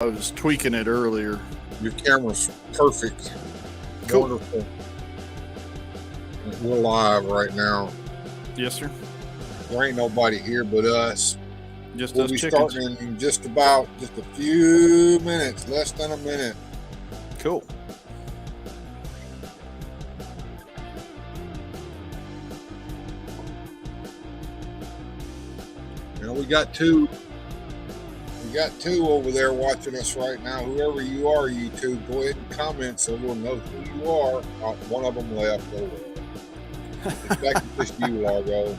I was tweaking it earlier. Your camera's perfect. Cool. Wonderful. We're live right now. Yes, sir. There ain't nobody here but us. Just We'll us be chickens. starting in just a few minutes, less than a minute. Cool. You know, we got two over there watching us right now. Whoever you are, you two, go ahead and comment so we'll know who you are. One of them left. Oh, it's back to just you, Largo.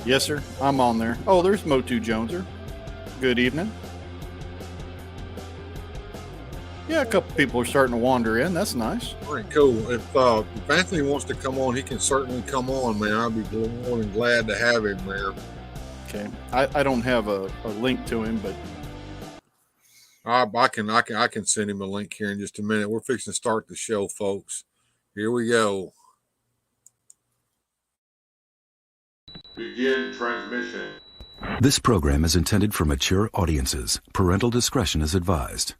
Yes, sir. I'm on there. Oh, there's Motu Joneser. Good evening. Yeah, a couple people are starting to wander in. That's nice. All right, cool. If Anthony wants to come on, he can certainly come on, man. I'll be more than glad to have him there. Okay. I don't have a link to him, but I can send him a link here in just a minute. We're fixing to start the show, folks. Here we go. Begin transmission. This program is intended for mature audiences. Parental discretion is advised.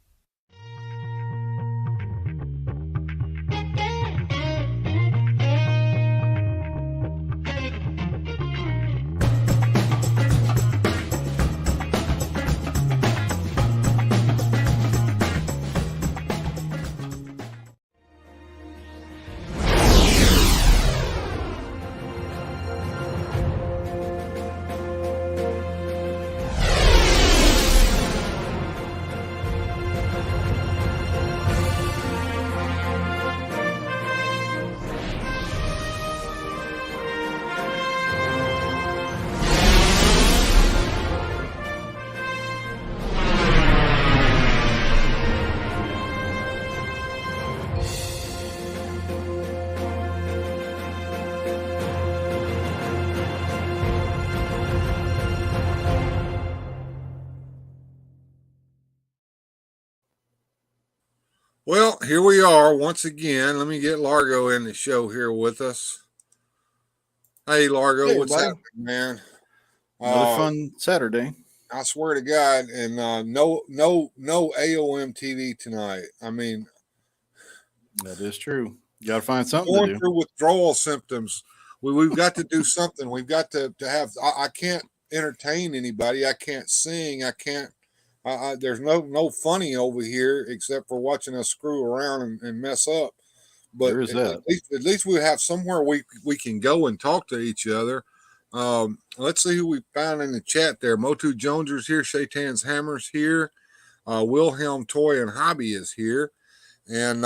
Well, here we are once again. Let me get Largo in the show here with us. Hey, Largo, Hey, what's buddy. happening, man? Another fun Saturday. I swear to God, and no AOM TV tonight. I mean, That is true. You got to find something going to do. through withdrawal symptoms. We've got to do something. We've got to have. I can't entertain anybody. I can't sing. I can't. There's no funny over here except for watching us screw around and mess up. But There is that. at least we have somewhere we can go and talk to each other. Let's see who we found in the chat there. Motu Joneser's here. Shaitan's Hammer's here. Wilhelm Toy and Hobby is here. And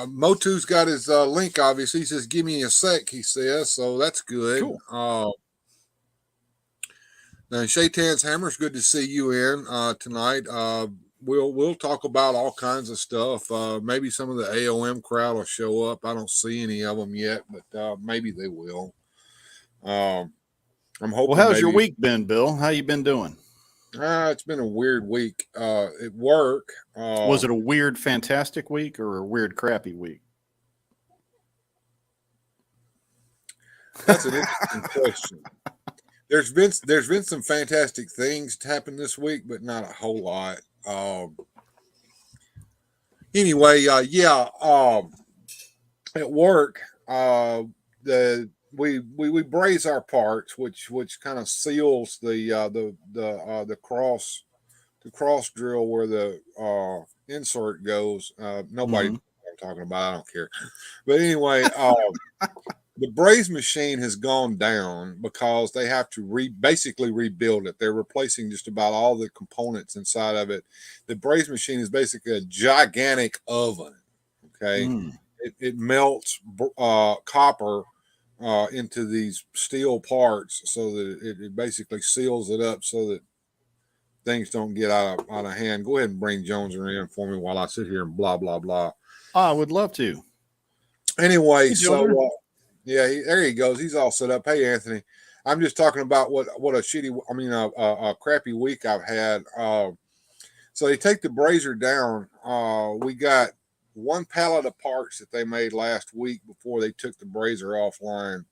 Motu's got his link, obviously. He says, give me a sec, he says. So that's good. Cool. Now, Shaitan's Hammer's good to see you in tonight. We'll talk about all kinds of stuff. Maybe some of the AOM crowd will show up. I don't see any of them yet, but maybe they will. I'm hoping. Well, how's your week been, Bill? How you been doing? It's been a weird week at work. Was it a weird, fantastic week or a weird, crappy week? That's an interesting question. There's been some fantastic things happen this week, but not a whole lot. Anyway, at work, we braze our parts, which kind of seals the cross drill where the insert goes. Nobody knows what I'm talking about. I don't care. But anyway, the braze machine has gone down because they have to basically rebuild it. They're replacing just about all the components inside of it. The braze machine is basically a gigantic oven. Okay, it melts copper into these steel parts so that it basically seals it up so that things don't get out of hand. Go ahead and bring Joneser in for me while I sit here and blah blah blah. I would love to. Anyway, Hey, so. Yeah, there he goes. He's all set up. Hey, Anthony, I'm just talking about what a crappy week I've had. So they take the brazier down. We got one pallet of parts that they made last week before they took the brazier offline.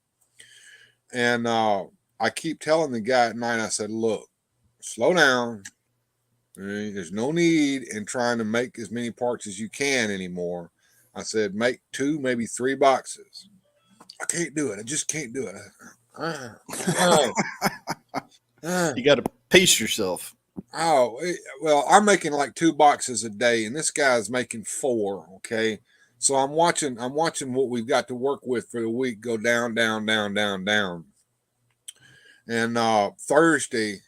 And I keep telling the guy at night, I said, look, slow down. There's no need in trying to make as many parts as you can anymore. I said, make 2, maybe 3 boxes. I can't do it. I just can't do it. You got to pace yourself. Well, I'm making like 2 boxes a day, and this guy's making 4. Okay, so I'm watching what we've got to work with for the week go down, down, down, down, down. And Thursday,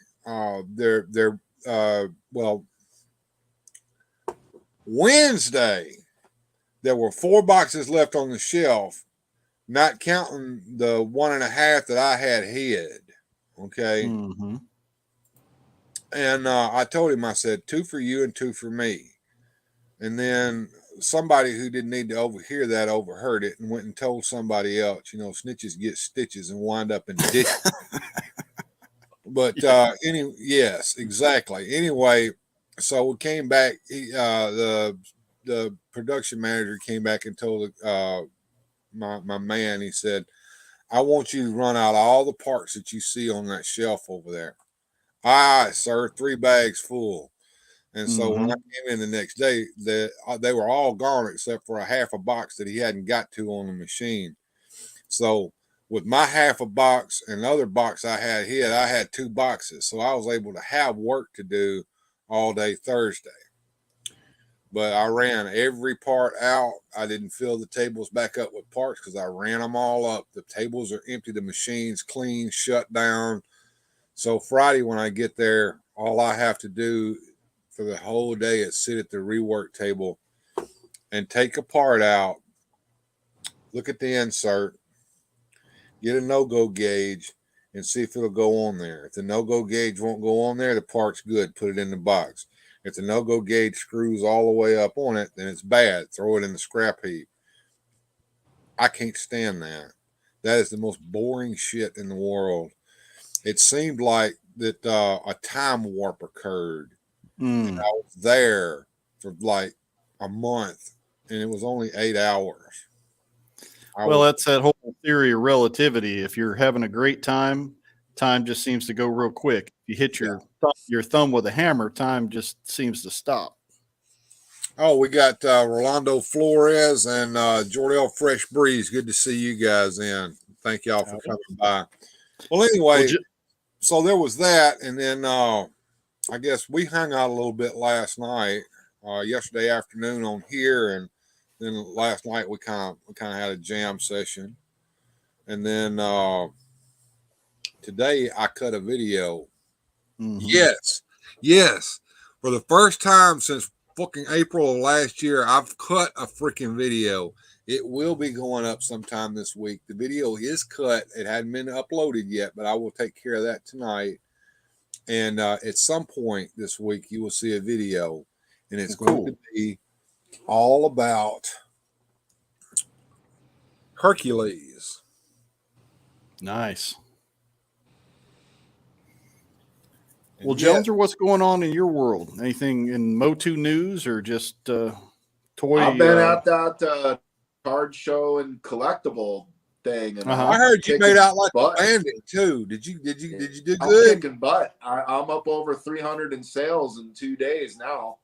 Wednesday, there were 4 boxes left on the shelf, not counting the 1.5 that I had hid. Okay. Mm-hmm. And I told him, I said, 2 for you and 2 for me. And then somebody who didn't need to overhear that overheard it and went and told somebody else. Snitches get stitches and wind up in ditches. But yes, exactly. Anyway, so we came back. The production manager came back and told my man. He said, "I want you to run out all the parts that you see on that shelf over there." All right, sir. 3 bags full. And so when I came in the next day, they were all gone except for a half a box that he hadn't got to on the machine. So with my half a box and the other box I had hid, I had 2 boxes. So I was able to have work to do all day Thursday. But I ran every part out. I didn't fill the tables back up with parts because I ran them all up. The tables are empty. The machine's clean, shut down. So Friday when I get there, all I have to do for the whole day is sit at the rework table and take a part out, look at the insert, get a no-go gauge, and see if it'll go on there. If the no-go gauge won't go on there, the part's good. Put it in the box. If the no-go gauge screws all the way up on it, then it's bad. Throw it in the scrap heap. I can't stand that. That is the most boring shit in the world. It seemed like that a time warp occurred. And I was there for like a month, and it was only 8 hours. That's that whole theory of relativity. If you're having a great time, time just seems to go real quick. If you hit your thumb with a hammer, time just seems to stop. Oh, we got Rolando Flores and Jordell Fresh Breeze. Good to see you guys in. Thank y'all for coming by. Well, anyway, so there was that, and then I guess we hung out a little bit last night, yesterday afternoon on here, and then last night we kind of had a jam session, and then today I cut a video. Yes, for the first time since fucking April of last year, I've cut a freaking video. It will be going up sometime this week. The video is cut. It hadn't been uploaded yet, but I will take care of that tonight. And at some point this week, you will see a video, and it's going to be all about Hercules. Nice. Well, Jones, what's going on in your world? Anything in Motu news or just toy? I've been at that card show and collectible thing, and I heard you made out like a bandit too. Did you do good? I'm kicking butt. I'm up over 300 in sales in 2 days now.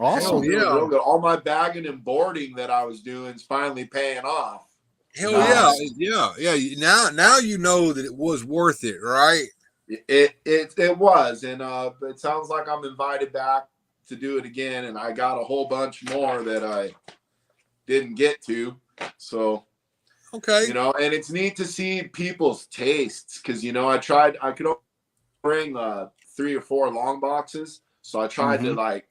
Awesome. Real good. All my bagging and boarding that I was doing is finally paying off. Hell yeah. Now you know that it was worth it, right? It was, and it sounds like I'm invited back to do it again, and I got a whole bunch more that I didn't get to. So okay, and it's neat to see people's tastes, because I could only bring 3 or 4 long boxes, so I tried to like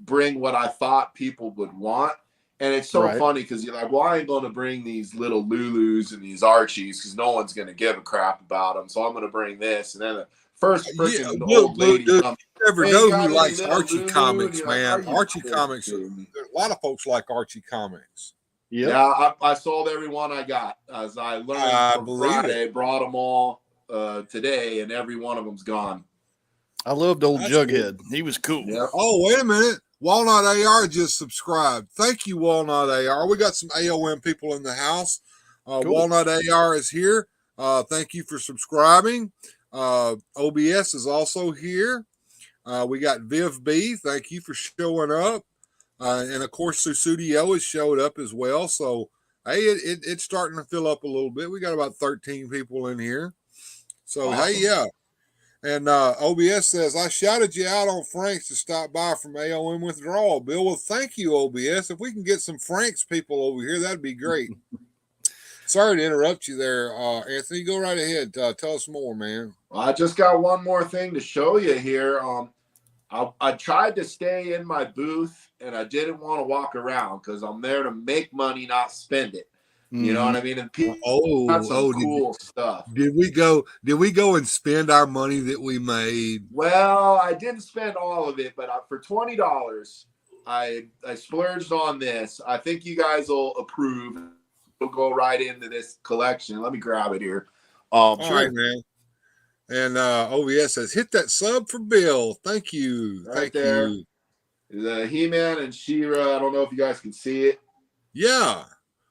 bring what I thought people would want. And it's so funny because you're like, well, I ain't going to bring these little Lulus and these Archies because no one's going to give a crap about them. So I'm going to to bring this. And then the first freaking old lady comes. You never know who likes Archie comics, man. Like, Archie comics. A lot of folks like Archie comics. Yep. Yeah, I sold every one I got. As I learned from Friday, brought them all today, and every one of them's gone. I loved old Jughead. He was cool. Yep. Oh, wait a minute. Walnut AR just subscribed. Thank you, Walnut AR. We got some AOM people in the house. Cool. Walnut AR is here. Thank you for subscribing. OBS is also here. We got Viv B. Thank you for showing up. And of course, Susudio has showed up as well. So, hey, it's starting to fill up a little bit. We got about 13 people in here. So, Awesome. hey, yeah. And OBS says, I shouted you out on Franks to stop by from AOM Withdrawal, Bill. Well, thank you, OBS. If we can get some Franks people over here, that'd be great. Sorry to interrupt you there, Anthony. Go right ahead. Tell us more, man. I just got one more thing to show you here. I tried to stay in my booth, and I didn't want to walk around because I'm there to make money, not spend it. You know what I mean? And people got some cool stuff. Did we go and spend our money that we made? Well, I didn't spend all of it, but for $20, I splurged on this. I think you guys will approve. We'll go right into this collection. Let me grab it here. All right, man. And OBS says, hit that sub for Bill. Thank you. Right Thank there. you. The He-Man and She-Ra. I don't know if you guys can see it. Yeah.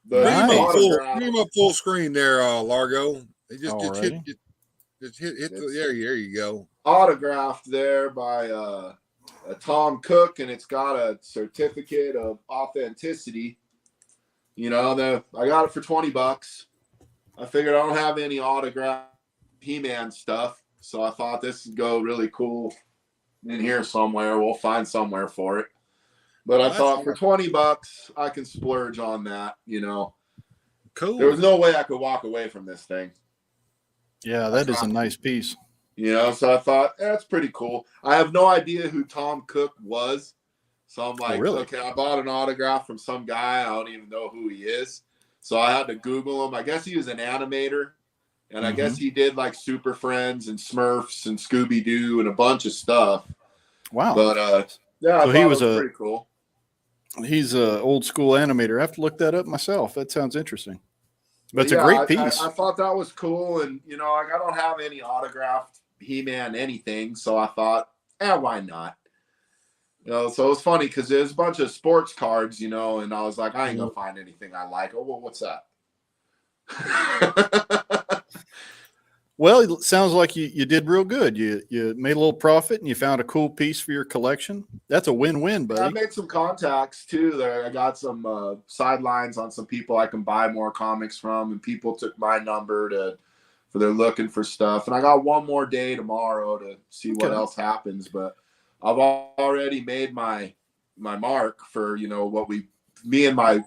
The Bring him up full screen there, Largo. Just hit there you go. Autographed there by Tom Cook, and it's got a certificate of authenticity. You know, I got it for $20. I figured I don't have any autographed He-Man stuff, so I thought this would go really cool in here somewhere. We'll find somewhere for it. But I thought for $20, I can splurge on that, you know. Cool. There was no way I could walk away from this thing. Yeah, that is a nice piece. You know, so I thought, that's pretty cool. I have no idea who Tom Cook was. So I'm like, okay, I bought an autograph from some guy. I don't even know who he is. So I had to Google him. I guess he was an animator. And I guess he did like Super Friends and Smurfs and Scooby-Doo and a bunch of stuff. Wow. But, yeah, so he was pretty cool. He's an old school animator. I have to look that up myself. That sounds interesting. But it's a great piece. I thought that was cool. And, you know, I don't have any autographed He-Man anything. So I thought, why not? You know, so it was funny because there's a bunch of sports cards, you know, and I was like, I ain't going to find anything I like. Oh, well, what's that? Well, it sounds like you did real good. You made a little profit and you found a cool piece for your collection. That's a win-win, buddy. I made some contacts too. There, I got some sidelines on some people I can buy more comics from, and people took my number for they're looking for stuff. And I got one more day tomorrow to see what else happens. But I've already made my mark for, you know, what me and my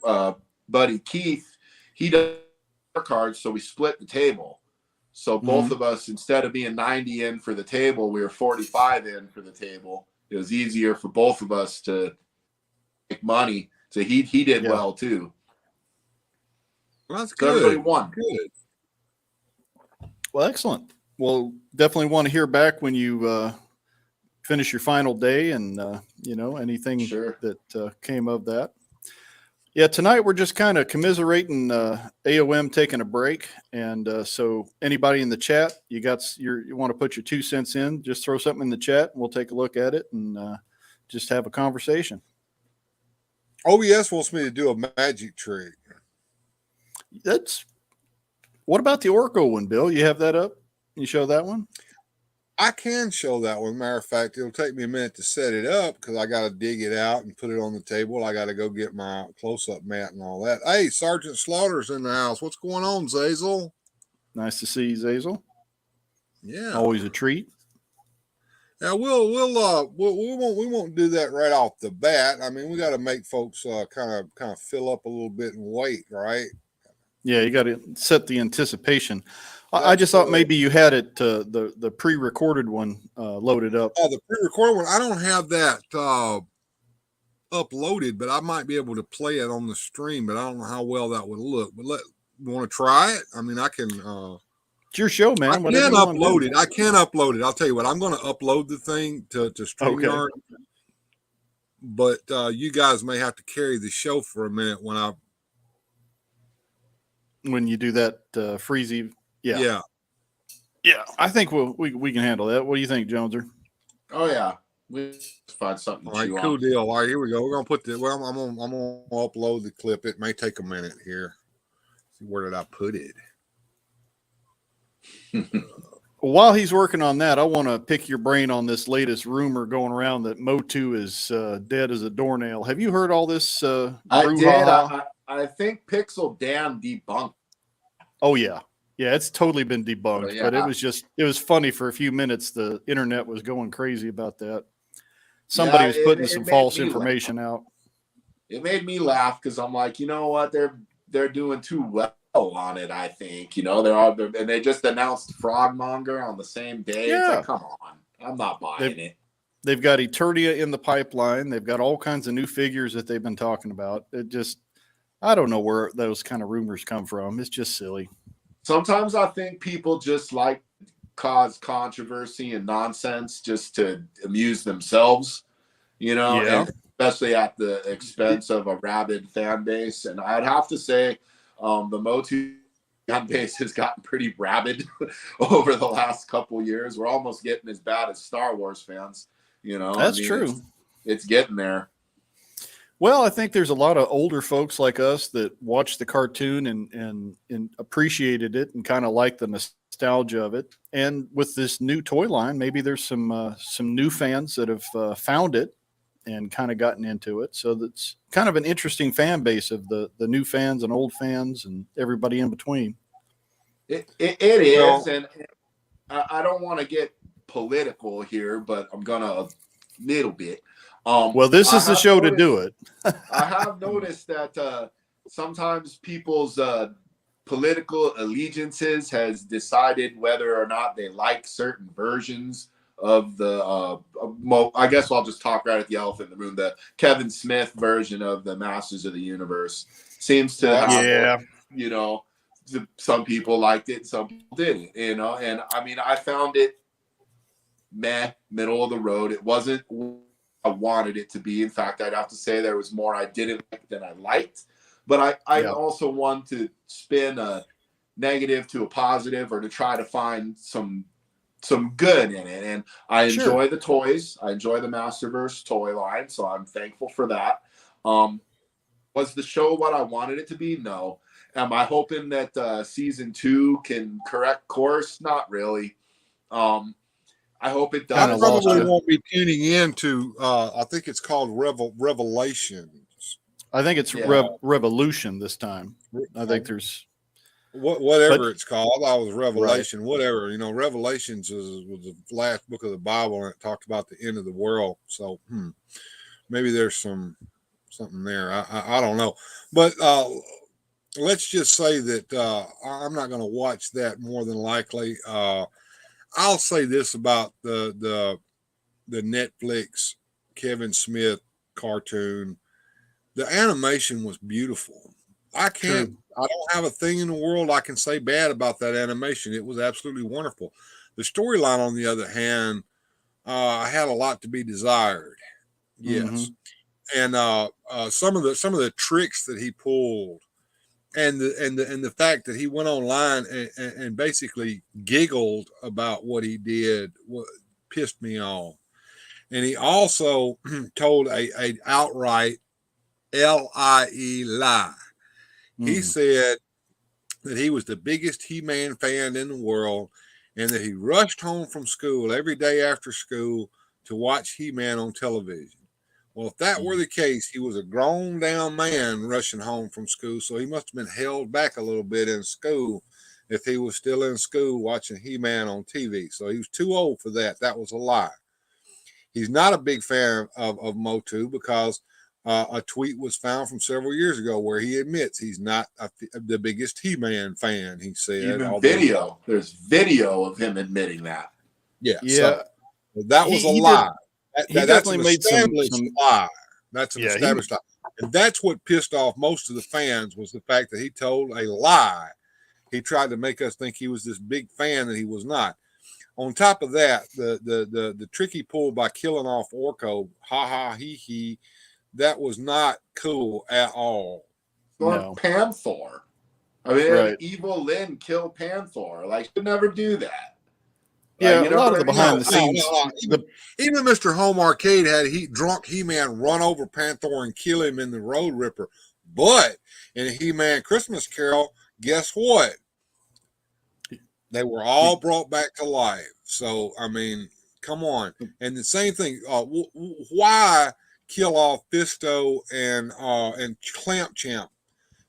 buddy Keith. He does cards, so we split the table. So both of us, instead of being 90 in for the table, we were 45 in for the table. It was easier for both of us to make money. So he did well too. Well, that's good. Everybody won. Good. Well, excellent. Well, definitely want to hear back when you finish your final day and, you know, anything that came of that. Yeah, tonight we're just kind of commiserating AOM taking a break. And so anybody in the chat, you want to put your 2 cents in, just throw something in the chat and we'll take a look at it and just have a conversation. OBS wants me to do a magic trick. What about the Orco one, Bill? You have that up? Can you show that one? I can show that one. Matter of fact, it'll take me a minute to set it up because I got to dig it out and put it on the table. I got to go get my close-up mat and all that. Hey, Sergeant Slaughter's in the house. What's going on, Zazel? Nice to see you, Zazel. Yeah, always a treat. Now we won't do that right off the bat. I mean, we got to make folks kind of fill up a little bit and wait, right? Yeah, you got to set the anticipation. I just thought maybe you had it the pre-recorded one loaded up. Oh, the pre-recorded one. I don't have that uploaded, but I might be able to play it on the stream. But I don't know how well that would look. But you want to try it? I mean, I can. It's your show, man. I can upload it. I can upload it. I'll tell you what. I'm going to upload the thing to StreamYard. Okay. But you guys may have to carry the show for a minute when you do that freezy. Yeah. I think we can handle that. What do you think, Joneser? Oh yeah, we find something. All right, cool deal. All right, here we go. We're gonna put the. Well, I'm gonna upload the clip. It may take a minute here. See, where did I put it? While he's working on that, I want to pick your brain on this latest rumor going around that Motu is dead as a doornail. Have you heard all this? I did. brouhaha? I think Pixel Dan debunked. Oh yeah, yeah, it's totally been debunked. Yeah. But it was funny for a few minutes. The internet was going crazy about that. Somebody was putting some false information out. It made me laugh because I'm like, you know what, they're doing too well on it. I think and they just announced Frogmonger on the same day. Yeah. It's like, come on, I'm not buying it. They've got Eternia in the pipeline. They've got all kinds of new figures that they've been talking about. I don't know where those kind of rumors come from. It's just silly. Sometimes I think people just like cause controversy and nonsense just to amuse themselves, Yeah. and especially at the expense of a rabid fan base. And I'd have to say the Motu fan base has gotten pretty rabid over the last couple years. We're almost getting as bad as Star Wars fans. That's true. It's getting there. Well, I think there's a lot of older folks like us that watched the cartoon and appreciated it and kind of like the nostalgia of it. And with this new toy line, maybe there's some new fans that have found it and kind of gotten into it. So that's kind of an interesting fan base of the new fans and old fans and everybody in between. It is, and I don't want to get political here, but I'm gonna a little bit. Well, this is the show to do it. I have noticed that sometimes people's political allegiances has decided whether or not they like certain versions of the I guess I'll just talk right at the elephant in the room. The Kevin Smith version of the Masters of the Universe seems to have, some people liked it, some people didn't, and I mean, I found it middle of the road. It wasn't what I wanted it to be. In fact, I'd have to say there was more I didn't like than I liked, but I also want to spin a negative to a positive, or to try to find some good in it. And I enjoy the toys. I enjoy the Masterverse toy line, so I'm thankful for that. Was the show what I wanted it to be? No. Am I hoping that season 2 can correct course? Not really. I hope it does. I probably won't be tuning in to I think it's called Revelations. I think it's Revolution this time. I think there's whatever it's called. I thought it was Revelation, whatever. Revelations was the last book of the Bible, and it talked about the end of the world. So maybe there's something there. I don't know, but let's just say that I'm not going to watch that more than likely. I'll say this about the Netflix Kevin Smith cartoon. The animation was beautiful. I don't have a thing in the world I can say bad about that animation. It was absolutely wonderful. The storyline, on the other hand, had a lot to be desired. Yes. And some of the tricks that he pulled, and the fact that he went online and basically giggled about what he did, pissed me off. And he also told a outright lie. He said that he was the biggest He-Man fan in the world, and that he rushed home from school every day after school to watch He-Man on television. Well, if that were the case, he was a grown down man rushing home from school, so he must have been held back a little bit in school if he was still in school watching He-Man on TV. So he was too old for that. That was a lie. He's not a big fan of Motu because a tweet was found from several years ago where he admits he's not the biggest He-Man fan, he said. There's video of him admitting that. Yeah. So that was a lie. That's an established lie. That's an established lie. And that's what pissed off most of the fans, was the fact that he told a lie. He tried to make us think he was this big fan that he was not. On top of that, the trick he pulled by killing off Orko, he, that was not cool at all. Or Panther. I mean, Evil Lynn killed Panther. Like, should never do that. Yeah, a lot of the behind the scenes. Even Mr. Home Arcade had drunk He-Man run over Panther and kill him in the Road Ripper. But in a He-Man Christmas Carol, guess what? They were all brought back to life. So, I mean, come on. And the same thing, why kill off Fisto and Clamp Champ?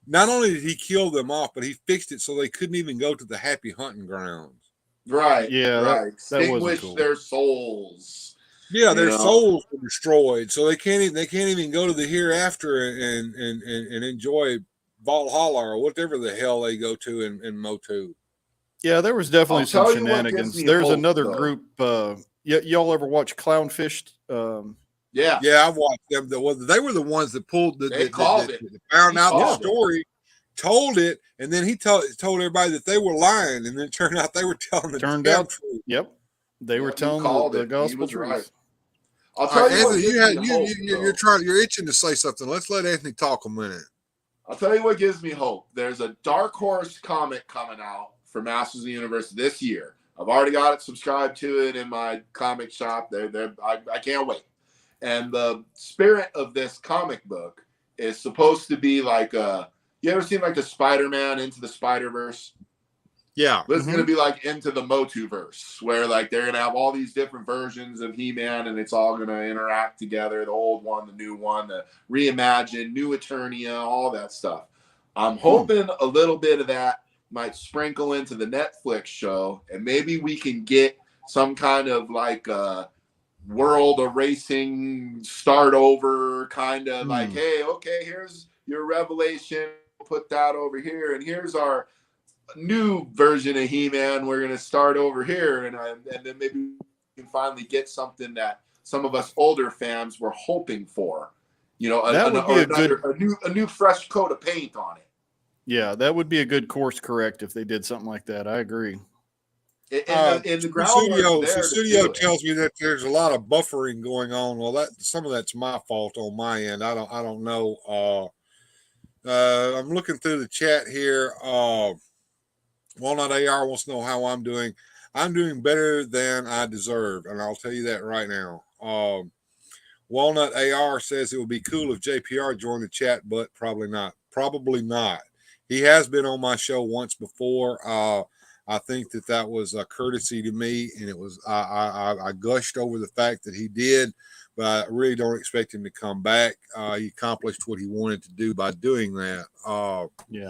Not only did he kill them off, but he fixed it so they couldn't even go to the happy hunting grounds. Right. Yeah, right. that wasn't Extinguish cool. their souls. Yeah, their souls were destroyed, so they can't even go to the hereafter and enjoy Valhalla or whatever the hell they go to in Motu. Yeah, there was definitely some shenanigans. There's another group. Y'all ever watch Clownfish? Yeah, I've watched them. They were the ones that pulled found out the story, told it, and then he told everybody that they were lying, and then it turned out they were telling the truth. Yep, they were telling the gospel truth. Right. I'll tell you, Anthony, you're itching to say something. Let's let Anthony talk a minute. I'll tell you what gives me hope. There's a Dark Horse comic coming out for Masters of the Universe this year. I've already got it subscribed to it in my comic shop. I can't wait. And the spirit of this comic book is supposed to be like you ever seen like the Spider-Man Into the Spider-Verse? Yeah. This is going to be like Into the Motuverse, where like they're going to have all these different versions of He-Man, and it's all going to interact together. The old one, the new one, the reimagined, new Eternia, all that stuff. I'm hoping a little bit of that might sprinkle into the Netflix show, and maybe we can get some kind of like world erasing, start over kind of like, hey, okay, here's your revelation. Put that over here, and here's our new version of He-Man. We're going to start over here, and then maybe we can finally get something that some of us older fans were hoping for. You know, a new fresh coat of paint on it. Yeah, that would be a good course correct if they did something like that. I agree. The groundwork there. Studio tells me that there's a lot of buffering going on. Well, some of that's my fault on my end. I don't know. I'm looking through the chat here. Walnut AR wants to know how I'm doing. I'm doing better than I deserve, and I'll tell you that right now. Walnut AR says it would be cool if JPR joined the chat, but probably not. Probably not. He has been on my show once before. I think that was a courtesy to me, and it was I gushed over the fact that he did, but I really don't expect him to come back. He accomplished what he wanted to do by doing that. Yeah.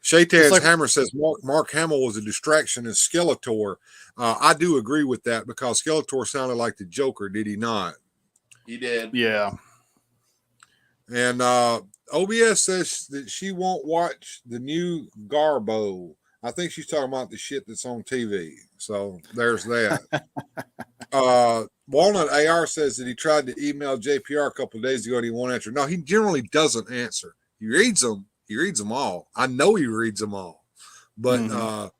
Shaitan's Hammer says Mark Hamill was a distraction as Skeletor. I do agree with that because Skeletor sounded like the Joker, did he not? He did. Yeah. And OBS says that she won't watch the new Garbo. I think she's talking about the shit that's on TV. So there's that. Walnut AR says that he tried to email JPR a couple of days ago and he won't answer. No, he generally doesn't answer. He reads them. He reads them all. I know he reads them all. But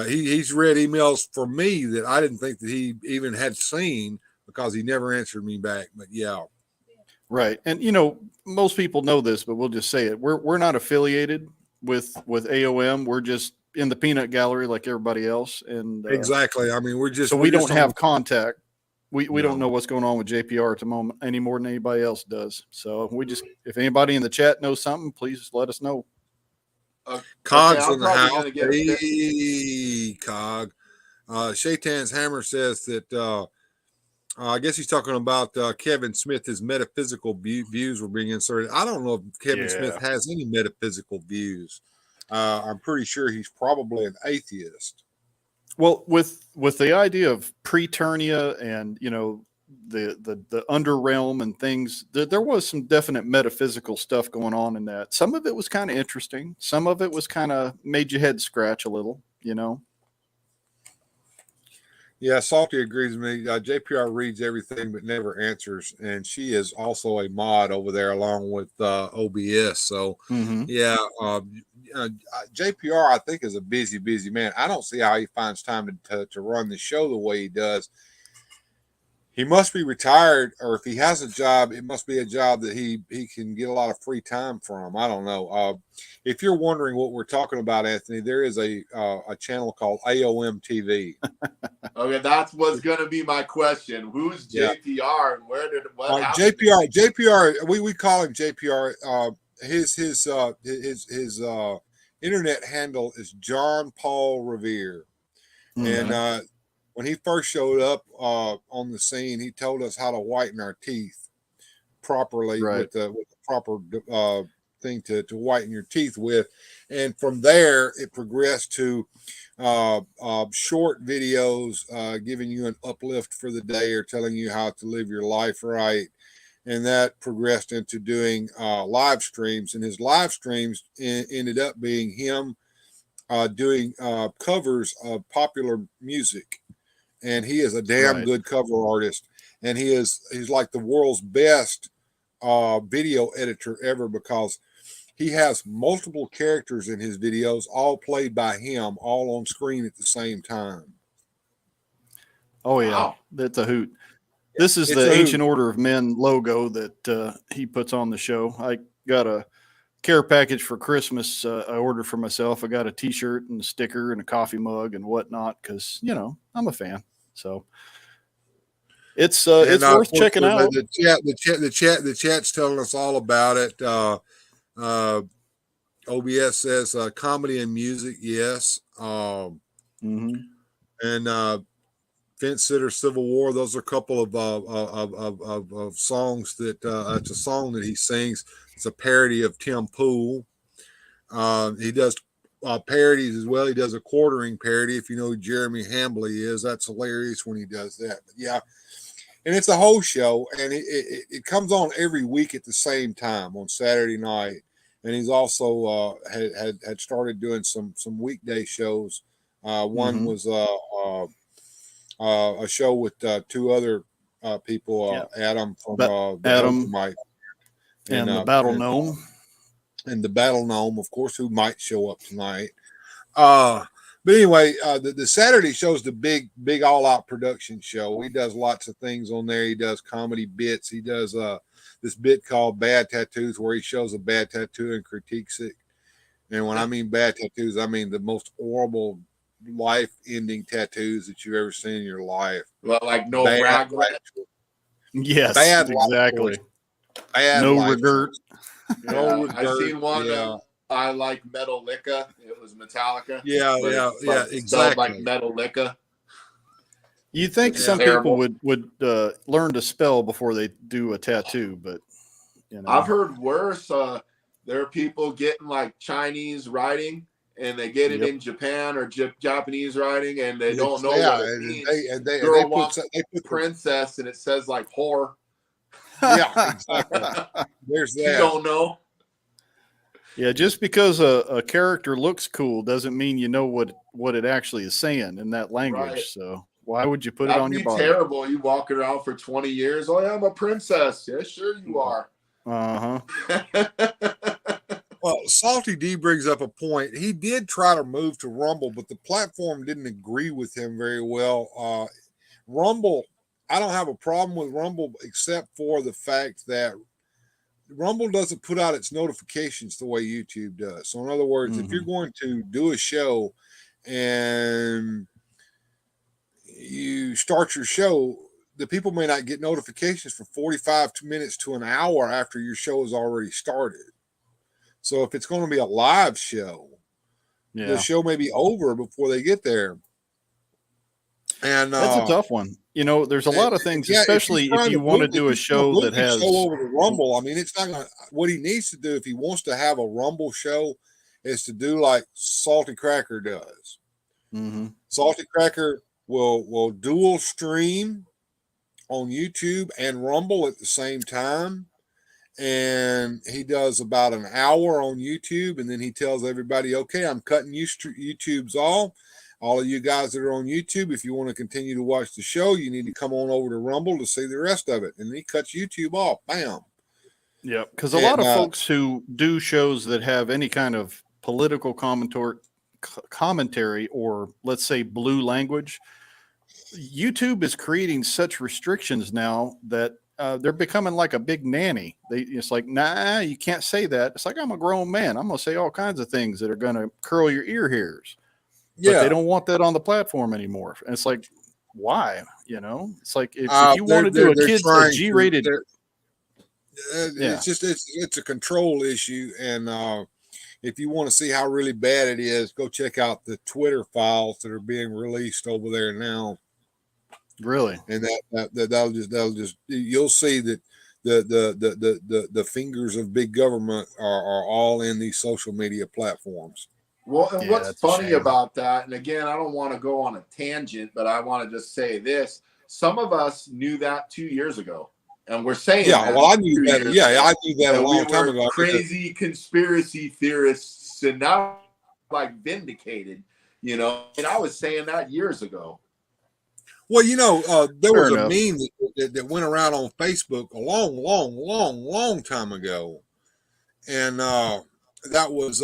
he's read emails from me that I didn't think that he even had seen because he never answered me back. But yeah. Right. And, you know, most people know this, but we'll just say it. We're not affiliated with AOM. We're just in the peanut gallery like everybody else. And exactly. I mean, we don't have contact. We don't know what's going on with JPR at the moment any more than anybody else does. So if anybody in the chat knows something, please let us know. Cog's in the house. Hey, Cog. Shaitan's Hammer says that I guess he's talking about Kevin Smith. His metaphysical views were being inserted. I don't know if Kevin Smith has any metaphysical views. I'm pretty sure he's probably an atheist. Well, with the idea of Preternia and, you know, the underrealm and things, there was some definite metaphysical stuff going on in that. Some of it was kind of interesting. Some of it was kind of made your head scratch a little, you know. Yeah, Salty agrees with me. JPR reads everything but never answers, and she is also a mod over there along with OBS. So, JPR, I think, is a busy man. I don't see how he finds time to run the show the way he does. He must be retired, or if he has a job, it must be a job that he can get a lot of free time from. I don't know. If you're wondering what we're talking about, Anthony, there is a channel called AOM TV. Okay, that was going to be my question. Who's JPR and what happened? JPR, we call him JPR. His internet handle is John Paul Revere. And when he first showed up on the scene, he told us how to whiten our teeth properly with the proper thing to whiten your teeth with. And from there, it progressed to short videos giving you an uplift for the day or telling you how to live your life right. And that progressed into doing live streams. And his live streams ended up being him doing covers of popular music. And he is a damn good cover artist. And he's like the world's best video editor ever, because he has multiple characters in his videos, all played by him, all on screen at the same time. Oh yeah, Wow. That's a hoot. This is the Ancient Order of Men logo that he puts on the show. I got a care package for Christmas. I ordered for myself. I got a T-shirt and a sticker and a coffee mug and whatnot, because I'm a fan. So it's worth checking out. The chat's telling us all about it. OBS says comedy and music, yes. And Fence Sitter, Civil War. Those are a couple of songs that it's a song that he sings. It's a parody of Tim Pool. He does parodies as well. He does a quartering parody. If you know who Jeremy Hambley is, that's hilarious when he does that. But yeah, and it's a whole show, and it comes on every week at the same time on Saturday night. And he's also had started doing some weekday shows. One was a show with two other people, Adam from Adam Mike and the Battle Gnome. And the Battle Gnome, of course, who might show up tonight. But anyway, the Saturday show's the big all-out production show. He does lots of things on there. He does comedy bits. He does this bit called Bad Tattoos, where he shows a bad tattoo and critiques it. And when I mean bad tattoos, I mean the most horrible life-ending tattoos that you've ever seen in your life. Well, like no brag. Yes, bad exactly. Bad no regret. No I seen one. I like Metallica. It was Metallica. Yeah, exactly. Like Metallica. You think some people would learn to spell before they do a tattoo, but I've heard worse. There are people getting like Chinese writing, and they get it in Japan or Japanese writing, and they don't know what it means. They put princess, and it says like whore. Yeah, exactly. There's that. You don't know. Yeah, just because a character looks cool doesn't mean you know what it actually is saying in that language. Right. So why would you put it on your body? That'd be terrible. You walk around for 20 years. Oh, yeah, I'm a princess. Yeah, sure you are. Well, Salty D brings up a point. He did try to move to Rumble, but the platform didn't agree with him very well. Rumble, I don't have a problem with Rumble except for the fact that Rumble doesn't put out its notifications the way YouTube does. So in other words, if you're going to do a show and you start your show, the people may not get notifications for 45 minutes to an hour after your show has already started. So if it's going to be a live show, the show may be over before they get there. And that's a tough one. There's a lot of things, especially if you want to do a show that has over the Rumble. I mean, it's not going to, what he needs to do if he wants to have a Rumble show is to do like Salty Cracker does. Salty Cracker will dual stream on YouTube and Rumble at the same time. And he does about an hour on YouTube, and then he tells everybody, okay, I'm cutting YouTube's off. All of you guys that are on YouTube, if you want to continue to watch the show, you need to come on over to Rumble to see the rest of it. And then he cuts YouTube off. Bam. Yeah, because a lot of folks who do shows that have any kind of political commentary or, let's say, blue language, YouTube is creating such restrictions now that they're becoming like a big nanny. It's like, nah, you can't say that. It's like, I'm a grown man. I'm going to say all kinds of things that are going to curl your ear hairs. But they don't want that on the platform anymore. And it's like, why? It's like if you want to do a kids a G-rated, it's a control issue, and if you want to see how really bad it is, go check out the Twitter files that are being released over there now. Really? And that'll just you'll see that the fingers of big government are all in these social media platforms. Well, and Yeah, what's that's a funny shame. about that, and again, I don't want to go on a tangent, but I want to just say this. Some of us knew that 2 years ago, and we're saying Yeah, that well, I knew 2 that. years Yeah, ago, I knew that a and we long time were ago. crazy conspiracy theorists, and now like vindicated. You know, and I was saying that years ago. Well, there Fair was a enough. meme that went around on Facebook a long time ago, and that was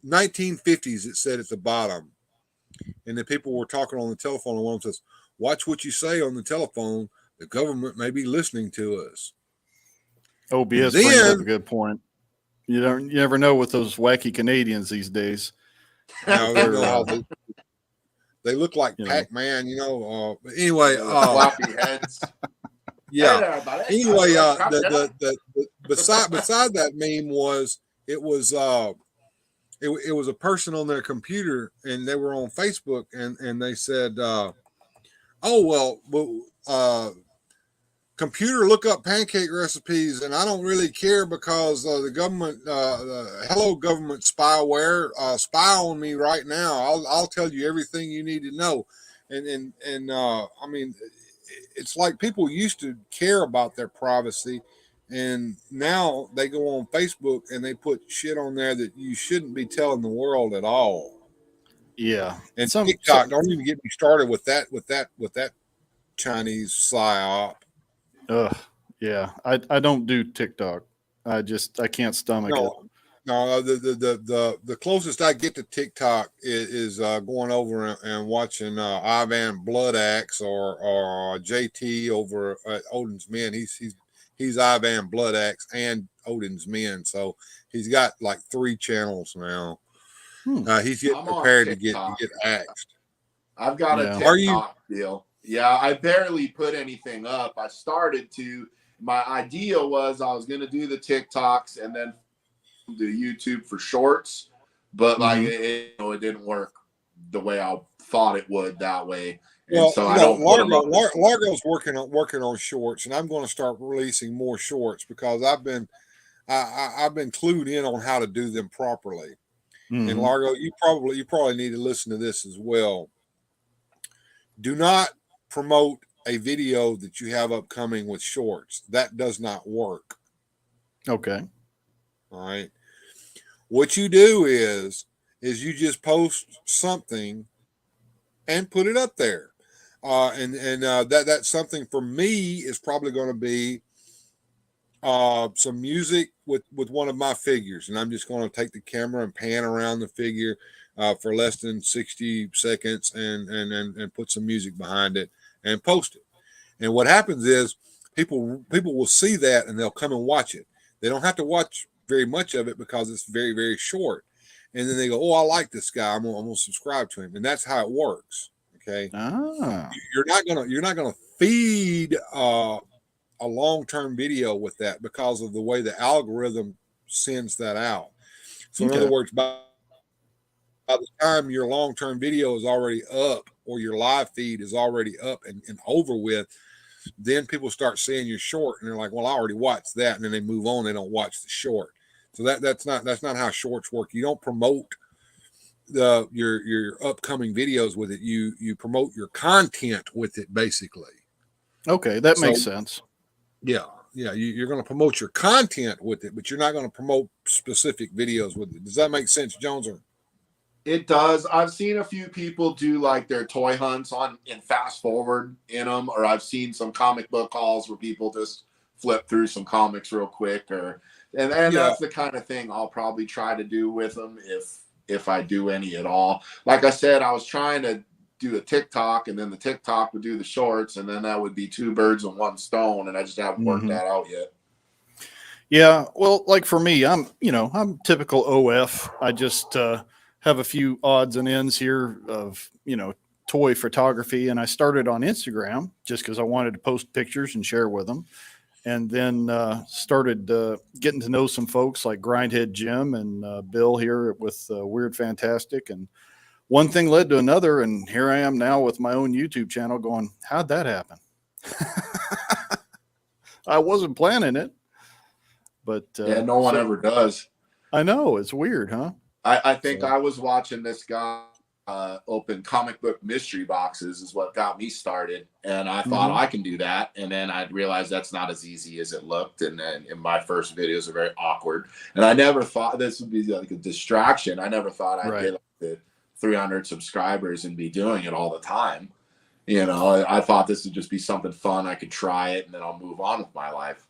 1950s. It said at the bottom, and the people were talking on the telephone, and one of them says, "Watch what you say on the telephone. The government may be listening to us." OBS And brings up then, a good point. You never know with those wacky Canadians these days. you They're, know how they look like you know. Pac-Man, But anyway, Floppy heads. yeah. Hey there, everybody. Anyway, Come dinner. the beside that meme was it was a person on their computer, and they were on Facebook, and they said, computer, look up pancake recipes, and I don't really care because the government, hello government spyware, spy on me right now. I'll tell you everything you need to know, and I mean, it's like people used to care about their privacy, and now they go on Facebook and they put shit on there that you shouldn't be telling the world at all. Yeah. And TikTok, don't even get me started with that Chinese psyop. Yeah. I don't do TikTok. I can't stomach it. No, the closest I get to TikTok is going over and watching Ivan Blood Axe or JT over at Odin's Men. He's Ivan Blood Axe and Odin's Men, so he's got like 3 channels now. He's getting prepared to get axed. I've got a TikTok deal. Yeah, I barely put anything up. I started to. My idea was I was going to do the TikToks and then do YouTube for shorts, but like it didn't work the way I thought it would that way. And so I don't. Largo's working on shorts, and I'm going to start releasing more shorts because I've been clued in on how to do them properly. And Largo, you probably need to listen to this as well. Do not promote a video that you have upcoming with shorts. That does not work. Okay. All right. What you do is you just post something and put it up there. That's something for me is probably going to be some music with one of my figures, and I'm just going to take the camera and pan around the figure for less than 60 seconds and put some music behind it and post it. And what happens is people will see that and they'll come and watch it. They don't have to watch very much of it because it's very, very short. And then they go, "Oh, I like this guy. I'm gonna subscribe to him." And that's how it works. Okay. You're not gonna feed a long-term video with that because of the way the algorithm sends that out. So in other words, by the time your long-term video is already up or your live feed is already up and over with, then people start seeing your short and they're like, "Well, I already watched that," and then they move on. They don't watch the short. So that's not how shorts work. You don't promote your upcoming videos with it. You promote your content with it, basically. Okay, that makes sense. Yeah. You're going to promote your content with it, but you're not going to promote specific videos with it. Does that make sense, Jones? It does. I've seen a few people do like their toy hunts in fast forward in them, or I've seen some comic book hauls where people just flip through some comics real quick, and that's the kind of thing I'll probably try to do with them if I do any at all. Like I said, I was trying to do a TikTok, and then the TikTok would do the shorts, and then that would be 2 birds and 1 stone, and I just haven't worked that out yet. Yeah, well, like for me, I'm typical OF. I just have a few odds and ends here of toy photography, and I started on Instagram just because I wanted to post pictures and share with them. and then started getting to know some folks like Grindhead Jim and Bill here with Weird Fantastic. And one thing led to another, and here I am now with my own YouTube channel going, how'd that happen? I wasn't planning it, but Yeah, no one ever does. I know, it's weird, huh? I think I was watching this guy open comic book mystery boxes is what got me started, and I thought I can do that, and then I realized that's not as easy as it looked, and then in my first videos are very awkward, and I never thought this would be like a distraction. I never thought I'd get like the 300 subscribers and be doing it all the time. You know, I thought this would just be something fun. I could try it and then I'll move on with my life.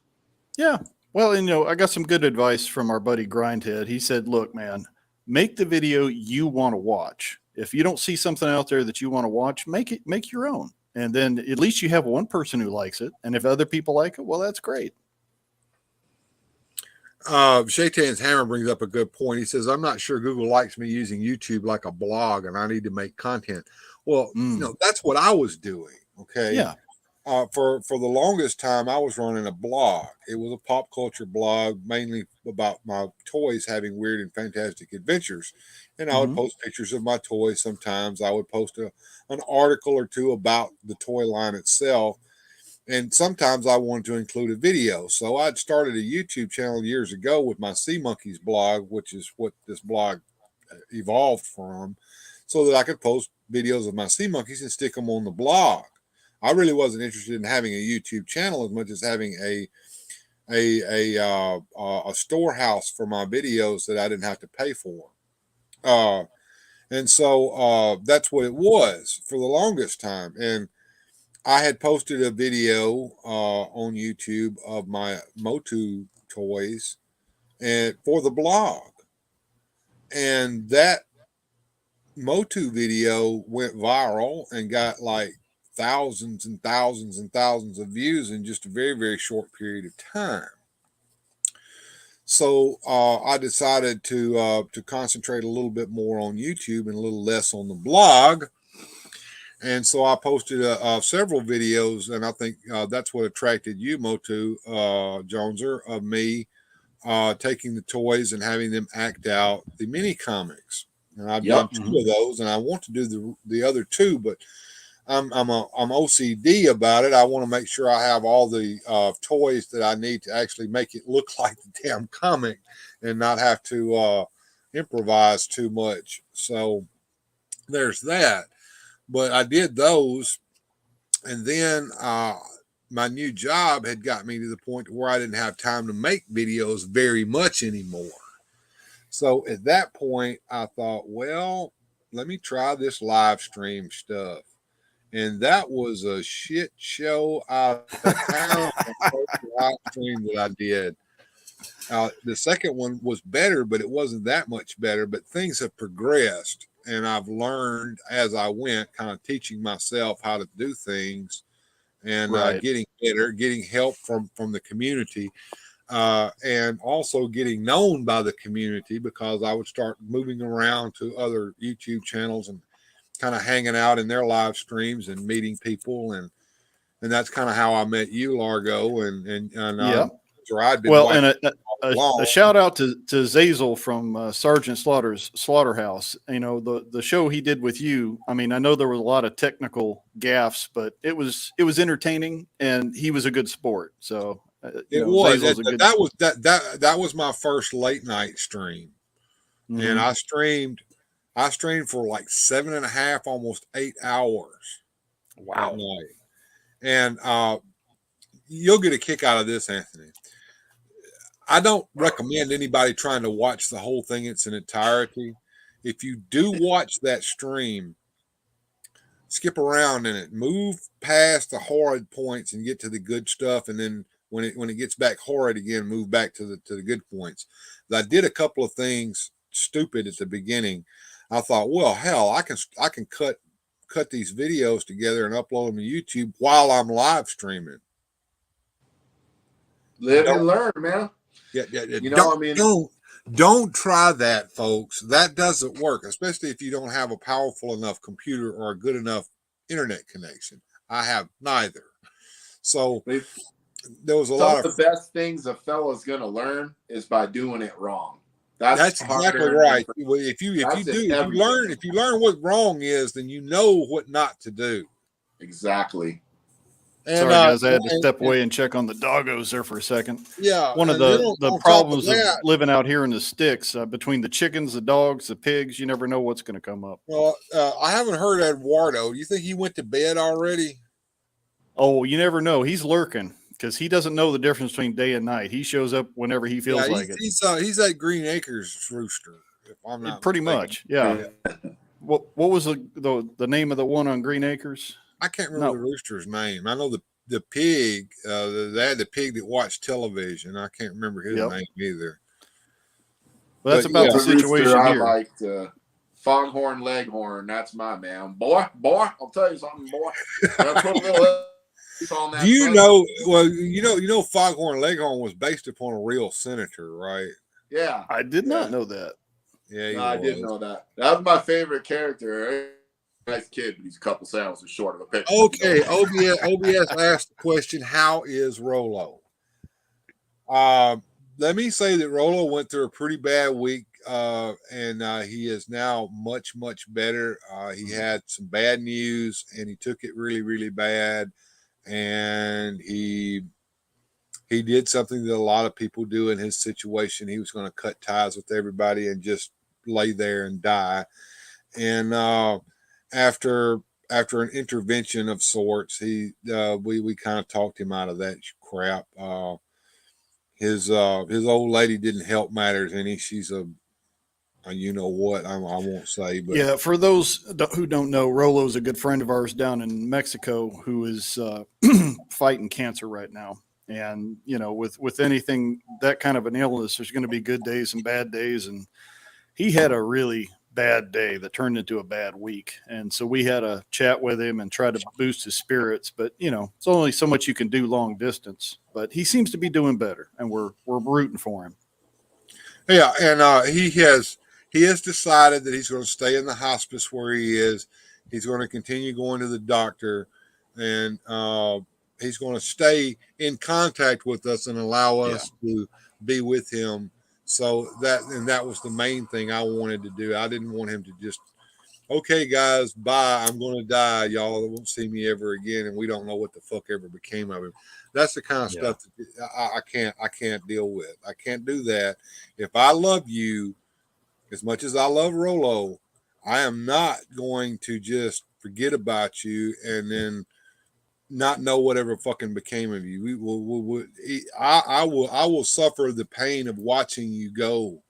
Yeah. Well, and, you know, I got some good advice from our buddy Grindhead. He said, look, man, make the video you want to watch. If you don't see something out there that you want to watch, make your own. And then at least you have one person who likes it. And if other people like it, well, that's great. Shaitan's Hammer brings up a good point. He says, I'm not sure Google likes me using YouTube like a blog and I need to make content. Well, you know, that's what I was doing. Okay. Yeah. For the longest time, I was running a blog. It was a pop culture blog, mainly about my toys having weird and fantastic adventures. And I would post pictures of my toys. Sometimes I would post an article or two about the toy line itself. And sometimes I wanted to include a video. So I'd started a YouTube channel years ago with my Sea Monkeys blog, which is what this blog evolved from, so that I could post videos of my sea monkeys and stick them on the blog. I really wasn't interested in having a YouTube channel as much as having a storehouse for my videos that I didn't have to pay for. And so that's what it was for the longest time. And I had posted a video on YouTube of my Motu toys and for the blog. And that Motu video went viral and got like thousands and thousands and thousands of views in just a very, very short period of time. So I decided to concentrate a little bit more on YouTube and a little less on the blog. And so I posted several videos, and I think that's what attracted you, Motu Joneser, of me taking the toys and having them act out the mini comics. And I've done 2 of those, and I want to do the other 2, but I'm OCD about it. I want to make sure I have all the toys that I need to actually make it look like the damn comic and not have to improvise too much. So there's that. But I did those, and then my new job had got me to the point where I didn't have time to make videos very much anymore. So at that point, I thought, well, let me try this live stream stuff. And that was a shit show out of town. Live stream that I did. The second one was better, but it wasn't that much better. But things have progressed, and I've learned as I went, kind of teaching myself how to do things, and getting better, getting help from the community. And also getting known by the community, because I would start moving around to other YouTube channels and kind of hanging out in their live streams and meeting people. And that's kind of how I met you, Largo. And well, and a shout out to Zazel from Sergeant Slaughter's Slaughterhouse. You know, the show he did with you. I mean, I know there was a lot of technical gaffes, but it was entertaining, and he was a good sport. So it was that was my first late night stream, and I streamed for like 7.5, almost 8 hours. Wow. At night. And you'll get a kick out of this, Anthony. I don't recommend anybody trying to watch the whole thing in its entirety. If you do watch that stream, skip around in it, move past the horrid points and get to the good stuff, and then when it gets back horrid again, move back to the good points. I did a couple of things stupid at the beginning. I thought, well, hell, I can cut these videos together and upload them to YouTube while I'm live streaming. Live and learn, man. Yeah. You know, I mean, don't try that, folks. That doesn't work, especially if you don't have a powerful enough computer or a good enough internet connection. I have neither. So there was a Some lot of the best things a fella's gonna learn is by doing it wrong. That's exactly right. If you learn what wrong is, then you know what not to do. Exactly. And, Sorry, guys, I had to step away and check on the doggos there for a second. Yeah, One of and then the on top problems of that, living out here in the sticks, between the chickens, the dogs, the pigs, you never know what's going to come up. well, I haven't heard Eduardo. Do you think he went to bed already? Oh, you never know. He's lurking because he doesn't know the difference between day and night. He shows up whenever he feels like it. He's that Green Acres rooster. If I'm not Pretty mistaken. much, yeah. What was the name of the one on Green Acres? I can't remember the rooster's name. I know the pig. They had the pig that watched television. I can't remember his name either. But that's about the situation I here. liked Foghorn Leghorn. That's my man. Boy, I'll tell you something, boy. Do you know? Well, you know, Foghorn Leghorn was based upon a real senator, right? Yeah, I did not know that. Yeah, no, I didn't know that. That was my favorite character. Nice kid, but he's a couple sandwiches short of a picture. Okay, OBS asked the question, how is Rolo? Let me say that Rolo went through a pretty bad week, and he is now much, much better. He had some bad news, and he took it really, really bad, and he did something that a lot of people do in his situation. He was going to cut ties with everybody and just lay there and die. And after an intervention of sorts, we kind of talked him out of that crap. His old lady didn't help matters any. She's you know what, I won't say, but yeah, for those who don't know, Rolo's a good friend of ours down in Mexico who is fighting cancer right now. And you know, with anything that kind of an illness, there's going to be good days and bad days, and he had a really bad day that turned into a bad week. And so we had a chat with him and try to boost his spirits, but you know, it's only so much you can do long distance, but he seems to be doing better and we're rooting for him. Yeah. And he has decided that he's going to stay in the hospice where he is. He's going to continue going to the doctor, and he's going to stay in contact with us and allow us to be with him. So that was the main thing I wanted to do. I didn't want him to just, okay, guys, bye. I'm going to die. Y'all won't see me ever again. And we don't know what the fuck ever became of him. That's the kind of stuff that I can't deal with. I can't do that. If I love you as much as I love Rolo, I am not going to just forget about you and then not know whatever fucking became of you. I will suffer the pain of watching you go,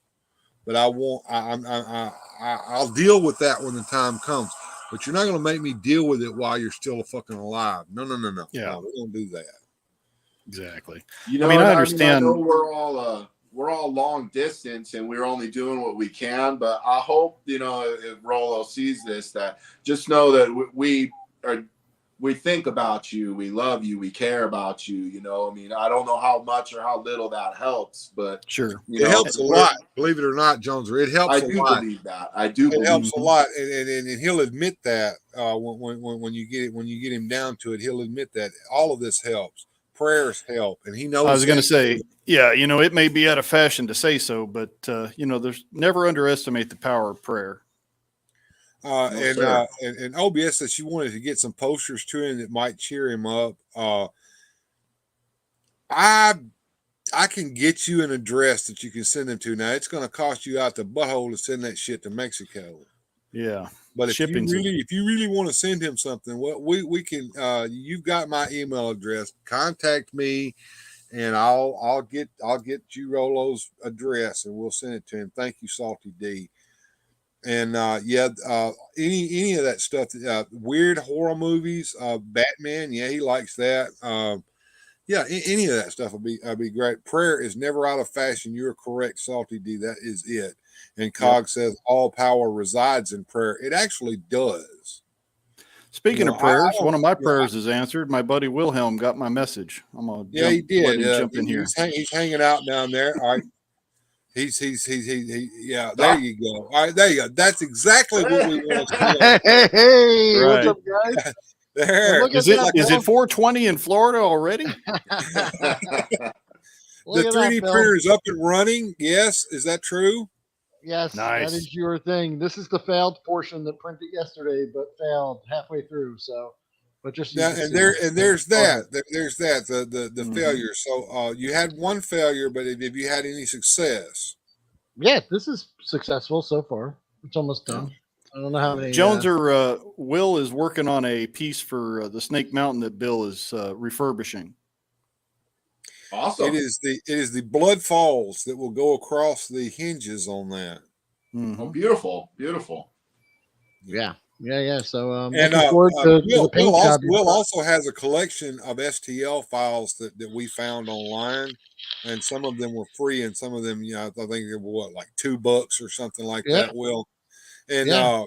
but I won't. I'll deal with that when the time comes. But you're not going to make me deal with it while you're still fucking alive. No. Yeah, no, we don't do that. Exactly. You know, I understand. I know we're all long distance and we're only doing what we can, but I hope, you know, if Rolo sees this, that just know that we think about you, we love you, we care about you. You know, I mean, I don't know how much or how little that helps, but sure, it helps a lot. Believe it or not, Jones, it helps. I do believe that. I do. It helps a lot, and he'll admit that when you get him down to it, he'll admit that all of this helps. Prayers help, and he knows. I was going to say, yeah, you know, it may be out of fashion to say so, but you know, there's never underestimate the power of prayer. And OBS said she wanted to get some posters to him that might cheer him up. I can get you an address that you can send them to. Now it's going to cost you out the butthole to send that shit to Mexico. Yeah, but if you really want to send him something, well, we can. You've got my email address. Contact me, and I'll get you Rolo's address, and we'll send it to him. Thank you, Salty D. And any of that stuff, weird horror movies, Batman, he likes that. Any of that stuff would be great. Prayer is never out of fashion. You're correct, Salty D. That is it. And Cog says all power resides in prayer. It actually does. Speaking of prayers, one of my prayers is answered. My buddy Wilhelm got my message. I'm gonna he did. Let him jump in here. He's hanging out down there. All right. There you go. All right, there you go. That's exactly what we want to see. Hey, right. What's up, guys? There. look Is at it that, is Bill. it 420 in Florida already? The Look at 3D that, Bill. printer is up and running. Yes, is that true? Yes, Nice. that is your thing. This is the failed portion that printed yesterday, but failed halfway through. So, but just so you Now, can and see. there's Go ahead. that. There's that. The Mhm. failure. So you had one failure, but have you had any success? Yeah, this is successful so far. It's almost done. I don't know how many. Jones or Will is working on a piece for the Snake Mountain that Bill is refurbishing. Awesome. It is the blood falls that will go across the hinges on that. Mhm. Oh, beautiful, beautiful. Yeah. So And looking forward to the paint job. Will also has a collection of STL files that we found online, and some of them were free, and some of them, I think they were like $2 or something like Yeah. that. Will, and Yeah.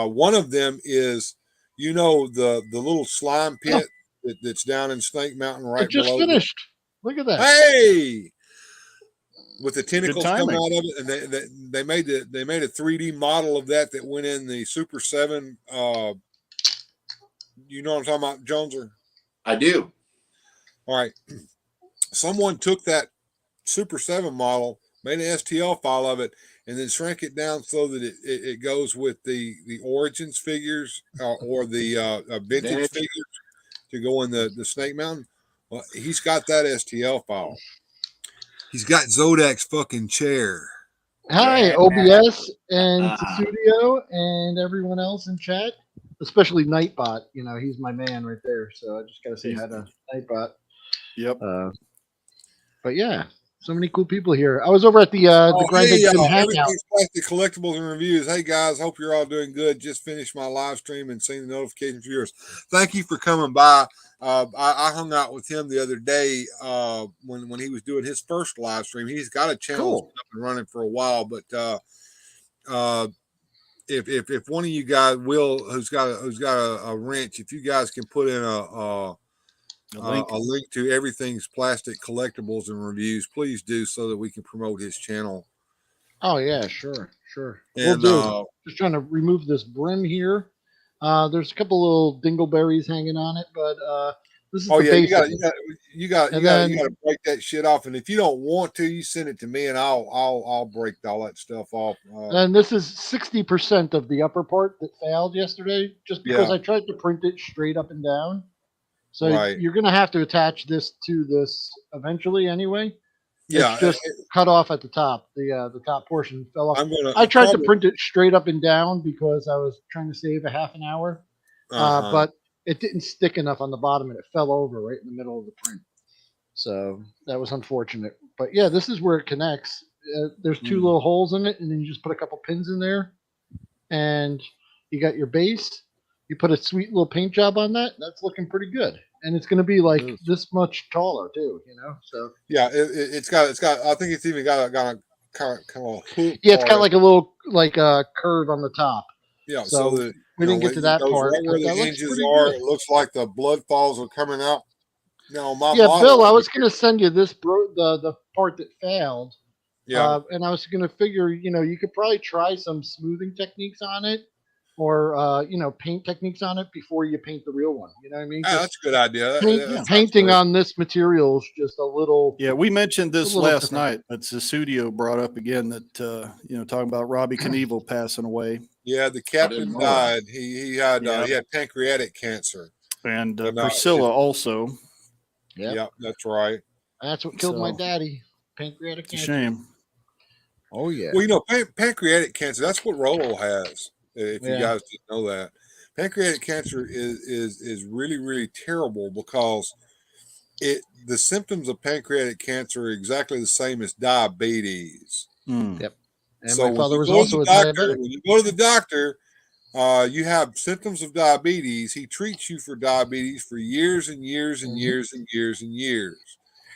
one of them is, the little slime pit that's down in Snake Mountain right It just below. finished. Look at that. Hey, with the tentacles coming timing. out of it, and they made a 3D model of that went in the Super 7. You know what I'm talking about, Joneser? I do. All right. Someone took that Super 7 model, made an STL file of it, and then shrank it down so that it goes with the Origins figures or the vintage Vintage. figures to go in the Snake Mountain. Well, he's got that STL file. He's got Zodak's fucking chair. Hi, Yeah. OBS and Studio and everyone else in chat, especially Nightbot. He's my man right there. So I just got to say hi to Nightbot. Yep. But yeah, so many cool people here. I was over at the Grind Hey, Big Gym Hangout. everything's Plastic Collectibles and Reviews. Hey guys, hope you're all doing good. Just finished my live stream and seeing the notifications for yours. Thank you for coming by. I hung out with him the other day when he was doing his first live stream. He's got a channel that's been up and running for a while, but if one of you guys, Will, who's got a wrench, if you guys can put in a link to everything's Plastic Collectibles and Reviews, please do, so that we can promote his channel. Oh yeah, sure. And We'll do. Just trying to remove this brim here. There's a couple little dingleberries hanging on it, but this is the base. You got to break that shit off. And if you don't want to, you send it to me, and I'll break all that stuff off. And this is 60% of the upper part that failed yesterday, just because I tried to print it straight up and down. So you're going to have to attach this to this eventually anyway. Yeah, it's just cut off at the top. The top portion fell off. I tried to print it straight up and down because I was trying to save a half an hour, but it didn't stick enough on the bottom, and it fell over right in the middle of the print. So that was unfortunate. But yeah, this is where it connects. There's two little holes in it, and then you just put a couple pins in there, and you got your base. You put a sweet little paint job on that. That's looking pretty good. And it's going to be like this much taller too, So yeah, it's got. I think it's even got a kind of hook. Yeah, it's got like a little curve on the top. Yeah, so that we didn't get to that part. Right where the hinges are, it looks like the blood falls are coming out. No, my model, Bill, I was going to send you this the part that failed. Yeah, and I was going to figure, you could probably try some smoothing techniques on it. Or paint techniques on it before you paint the real one. You know what I mean? That's a good idea. Painting on this material is just a little. Yeah, we mentioned this last night. That's the studio brought up again that talking about Robbie Knievel passing away. Yeah, the captain died. He had pancreatic cancer, and Priscilla also. Yeah, that's right. That's what killed my daddy. Pancreatic cancer. Shame. Oh yeah. Well, pancreatic cancer. That's what Rolo has. If you guys didn't know that, pancreatic cancer is really, really terrible because the symptoms of pancreatic cancer are exactly the same as diabetes. Yep. And so my father was also a diabetic. When you go to the doctor, you have symptoms of diabetes. He treats you for diabetes for years and years and years and years and years.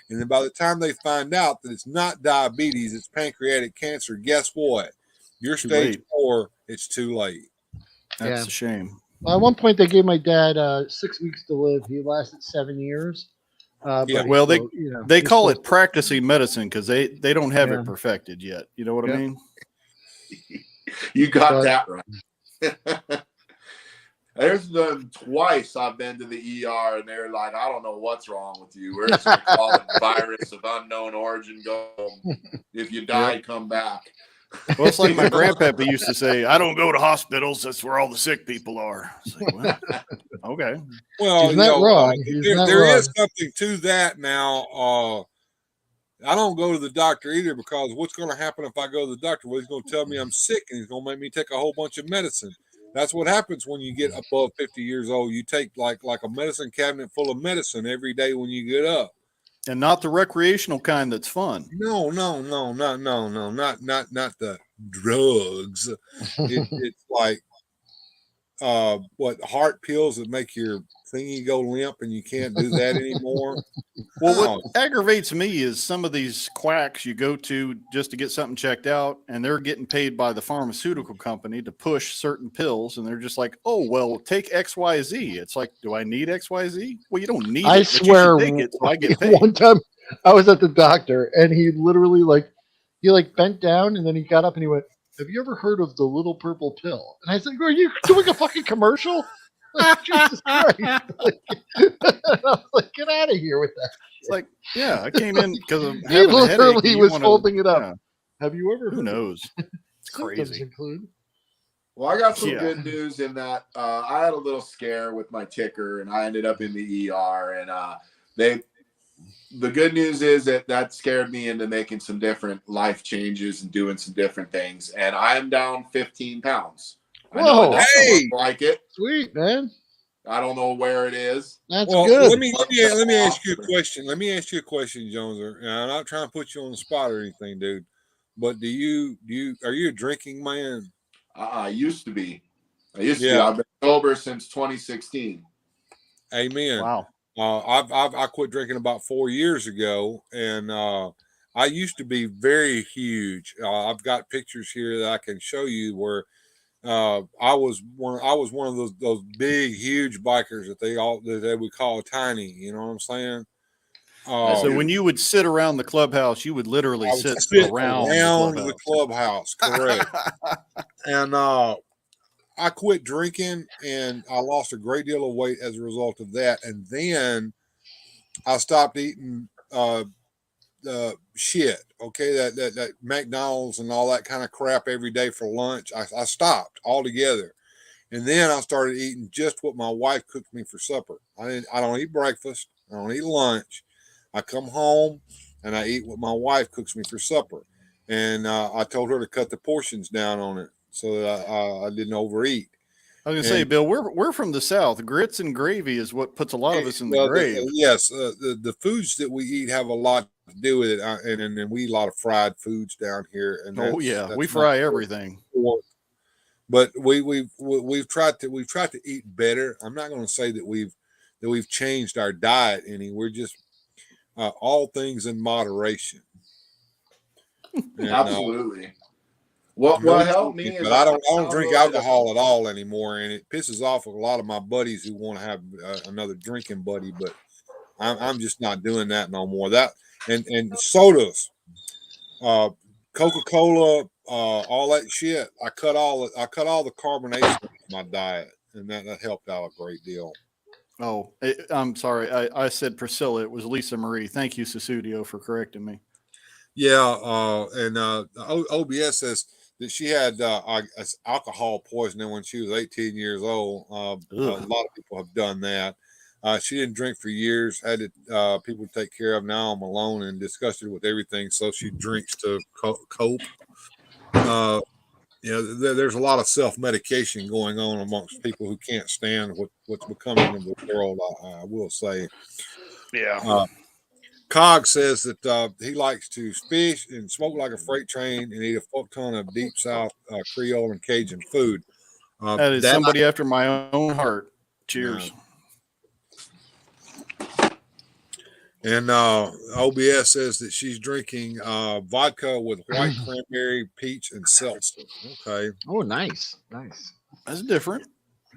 And then by the time they find out that it's not diabetes, it's pancreatic cancer, guess what? You're stage 4, it's too late. That's a shame. Well, at one point, they gave my dad 6 weeks to live. He lasted 7 years. Well, they call it practicing medicine because they don't have it perfected yet. You know what I mean? You got that right. There's been twice I've been to the ER and they're like, I don't know what's wrong with you. We're just going to call it virus of unknown origin. Go home. If you die, come back. Well, it's like my grandpappy used to say, I don't go to hospitals. That's where all the sick people are. It's like, well, okay. Well, He's not wrong. There is something to that now. I don't go to the doctor either because what's going to happen if I go to the doctor? Well, he's going to tell me I'm sick and he's going to make me take a whole bunch of medicine. That's what happens when you get above 50 years old. You take like a medicine cabinet full of medicine every day when you get up. And not the recreational kind that's fun. No, not the drugs. It's like heart pills that make your thingy go limp and you can't do that anymore. Well, what aggravates me is some of these quacks you go to just to get something checked out, and they're getting paid by the pharmaceutical company to push certain pills, and they're just like, oh, well, take XYZ. It's like, do I need XYZ? Well, you don't need it. I swear, take it, so I get paid. One time I was at the doctor and he literally he bent down and then he got up and he went, have you ever heard of the little purple pill? And I said, are you doing a fucking commercial? Like, Jesus Christ. I was like, get out of here with that. It's like, yeah, I came in because of He having a headache. literally was holding it up. Yeah. Have you ever heard? Who knows? It's crazy. Include? Well, I got some good news in that I had a little scare with my ticker and I ended up in the ER. And the good news is that scared me into making some different life changes and doing some different things. And I am down 15 pounds. Whoa! Hey, like it. Sweet, man. I don't know where it is. That's good. Let me ask you a question. Let me ask you a question, Jones. I'm not trying to put you on the spot or anything, dude. But are you a drinking man? I used to be. I've been sober since 2016. Amen. Wow. I quit drinking about 4 years ago, and I used to be very huge. I've got pictures here that I can show you where I was one of those big, huge bikers that they would call tiny. You know what I'm saying? So when you would sit around the clubhouse, you would literally sit around the clubhouse. Correct. And I quit drinking and I lost a great deal of weight as a result of that. And then I stopped eating shit. Okay. That McDonald's and all that kind of crap every day for lunch. I stopped altogether. And then I started eating just what my wife cooked me for supper. I don't eat breakfast. I don't eat lunch. I come home and I eat what my wife cooks me for supper. And I told her to cut the portions down on it so that I didn't overeat. I was gonna say, Bill, we're from the South. Grits and gravy is what puts a lot of us in the grave. The foods that we eat have a lot to do with it, and we eat a lot of fried foods down here. And that's we fry everything. But we've tried to eat better. I'm not going to say that we've changed our diet any. We're just all things in moderation. And, absolutely. What helped me is I don't drink alcohol at all anymore, and it pisses off a lot of my buddies who want to have another drinking buddy, but I'm just not doing that no more. That and sodas, Coca-Cola, all that shit. I cut all the carbonation from my diet, and that helped out a great deal. Oh, I'm sorry. I said Priscilla. It was Lisa Marie. Thank you, Susudio, for correcting me. Yeah, and OBS says that she had alcohol poisoning when she was 18 years old. A lot of people have done that. She didn't drink for years, had people to take care of. Now I'm alone and disgusted with everything, so she drinks to cope. There's a lot of self-medication going on amongst people who can't stand what's becoming of the world, I will say. Yeah. Cog says that he likes to fish and smoke like a freight train and eat a fuck ton of deep South Creole and Cajun food. That is somebody after my own heart. Cheers. And OBS says that she's drinking vodka with white cranberry, peach, and seltzer. Okay. Oh, nice. That's different.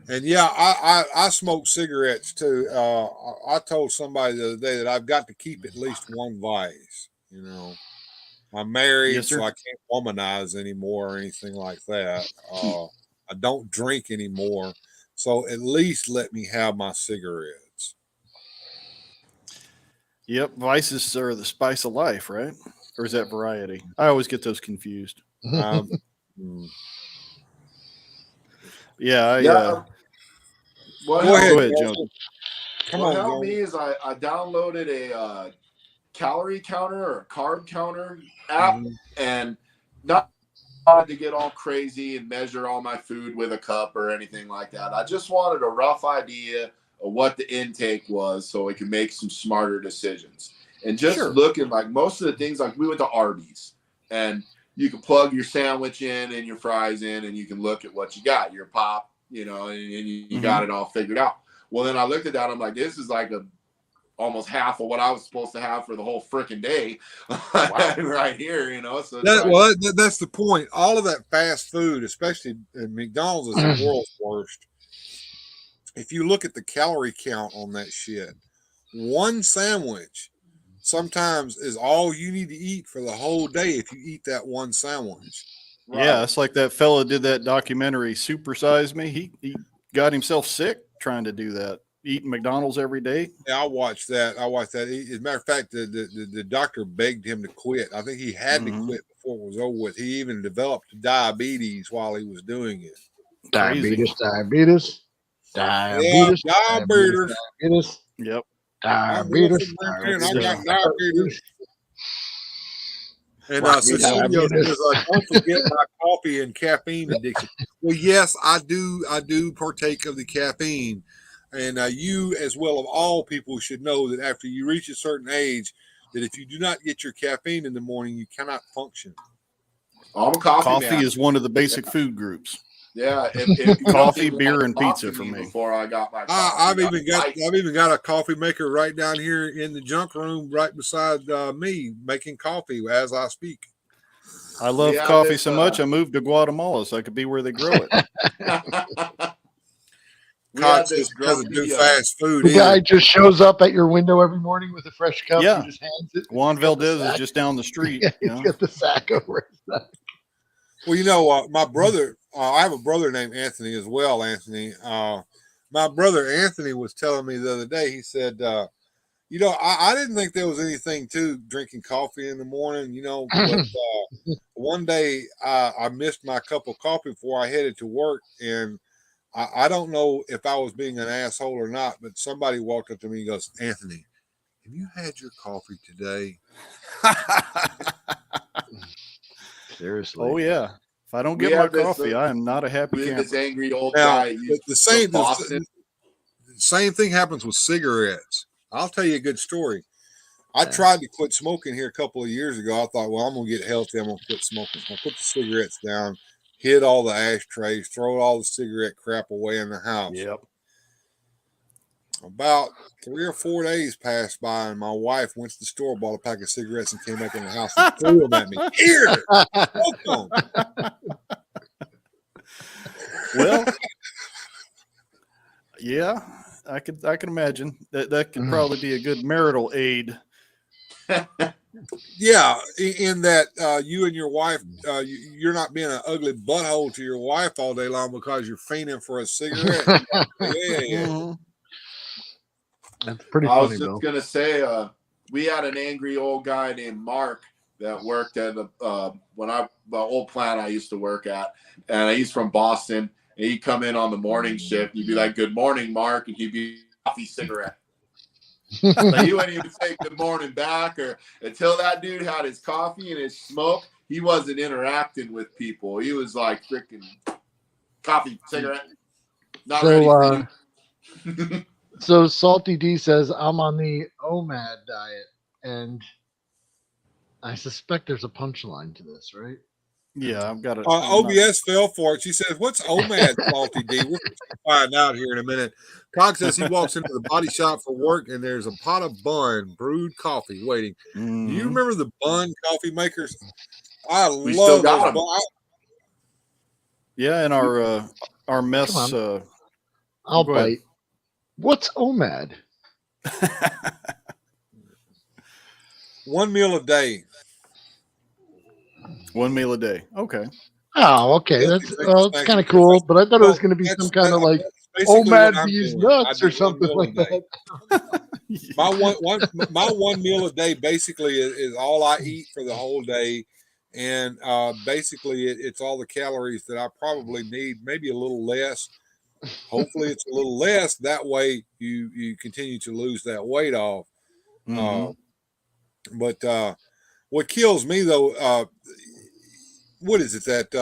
And yeah, I smoke cigarettes too. I told somebody the other day that I've got to keep at least one vice. You know, I'm married, so I can't womanize anymore or anything like that. I don't drink anymore. So at least let me have my cigarettes. Yep, vices are the spice of life, right? Or is that variety? I always get those confused. Yeah, Yeah. What Go ahead, go ahead, Joe. Joe. Come what on, helped Joe. me is I downloaded a calorie counter or a carb counter app, and not wanted to get all crazy and measure all my food with a cup or anything like that. I just wanted a rough idea of what the intake was so I could make some smarter decisions. And just looking, like most of the things, like we went to Arby's, and you can plug your sandwich in and your fries in, and you can look at what you got, your pop, you know, and you got it all figured out. Well, then I looked at that, I'm like, this is like almost half of what I was supposed to have for the whole freaking day right here, you know. So that's the point. All of that fast food, especially McDonald's, is the world's worst. If you look at the calorie count on that shit, one sandwich sometimes is all you need to eat for the whole day if you eat that one sandwich. Yeah, it's like that fella did that documentary, Supersize Me. He got himself sick trying to do that, eating McDonald's every day. Yeah, I watched that. As a matter of fact, the doctor begged him to quit. I think he had to quit before it was over with. He even developed diabetes while he was doing it. Diabetes. Yep. Diabetes. I got diabetes. And Cecilia says, don't forget my coffee and caffeine addiction. Well, yes, I do partake of the caffeine. And you, as well as all people, should know that after you reach a certain age, that if you do not get your caffeine in the morning, you cannot function. I'm a coffee man. Is one of the basic food groups. Yeah, if coffee, beer, and pizza for me. Before I got my coffee, I've even got a coffee maker right down here in the junk room, right beside me, making coffee as I speak. I love coffee so much. I moved to Guatemala so I could be where they grow it. Cox doesn't do fast food. The guy just shows up at your window every morning with a fresh cup. Yeah, and just hands it. Juan Valdez is just down the street. Yeah, he's got the sack over his back. Well, you know, my brother, I have a brother named Anthony as well, Anthony. My brother Anthony was telling me the other day, he said, you know, I didn't think there was anything to drinking coffee in the morning, you know, but one day I missed my cup of coffee before I headed to work, and I don't know if I was being an asshole or not, but somebody walked up to me and goes, Anthony, have you had your coffee today? Seriously. Oh, yeah. If I don't get my coffee, I am not a happy camper. This angry old now, guy. The same thing happens with cigarettes. I'll tell you a good story. I tried to quit smoking here a couple of years ago. I thought, well, I'm going to get healthy. I'm going to quit smoking. So I put the cigarettes down, hid all the ashtrays, throw all the cigarette crap away in the house. Yep. About 3 or 4 days passed by, and my wife went to the store, bought a pack of cigarettes, and came back in the house and threw them at me. Here, smoke them. Well, yeah, I can imagine that could probably be a good marital aid. Yeah, in that you and your wife, you're not being an ugly butthole to your wife all day long because you're fiending for a cigarette. Yeah. That's pretty funny. I funny, was just gonna say, we had an angry old guy named Mark that worked at the old plant I used to work at, and he's from Boston. And he'd come in on the morning shift. You'd be like, "Good morning, Mark," and he'd be coffee cigarette. Like he wouldn't even say good morning back, or until that dude had his coffee and his smoke, he wasn't interacting with people. He was like freaking coffee cigarette. Not ready for you. So Salty D says, I'm on the OMAD diet, and I suspect there's a punchline to this, right? Yeah, I've got it. OBS fell for it. She says, what's OMAD, Salty D? We're going to find out here in a minute. Cox says he walks into the body shop for work, and there's a pot of Bun brewed coffee waiting. Do you remember the Bun coffee makers? I love those. Yeah, and our mess. I'll bite. What's OMAD? 1 meal a day. 1 meal a day. Okay. Oh, okay. That's kind of cool, but I thought it was going to be some kind of like oh man, what I'm these doing, I nuts do or one something meal a like day. that. My one meal a day basically is all I eat for the whole day, and basically it's all the calories that I probably need, maybe a little less. Hopefully, it's a little less. That way, you continue to lose that weight off. Mhm. But what kills me though, what is it that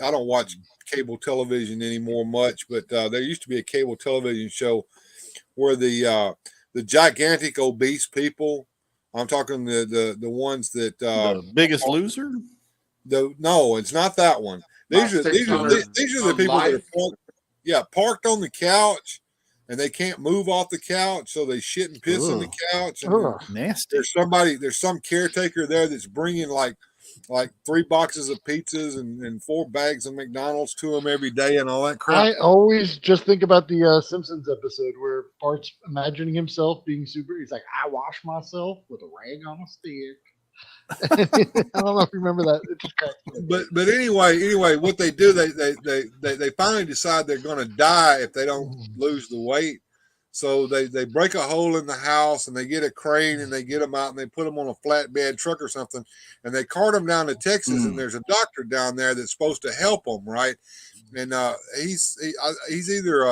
I don't watch cable television anymore much, but there used to be a cable television show where the gigantic obese people. I'm talking the ones that The Biggest Loser. no, it's not that one. My These are Mhm. these are the people that are parked on the couch, and they can't move off the couch, so they shit and piss on the Ugh, couch, and then Ugh. nasty. there's some caretaker there that's bringing like 3 boxes of pizzas and 4 bags of McDonald's to them every day and all that crap. I always just think about the Simpsons episode where Bart's imagining himself being super. He's like, I wash myself with a rag on a stick. I don't know if you remember that. It just cracks me up. But anyway, what they do, they finally decide they're going to die if they don't lose the weight. So they break a hole in the house and they get a crane and they get them out and they put them on a flatbed truck or something and they cart them down to Texas and there's a doctor down there that's supposed to help them, right? And he's either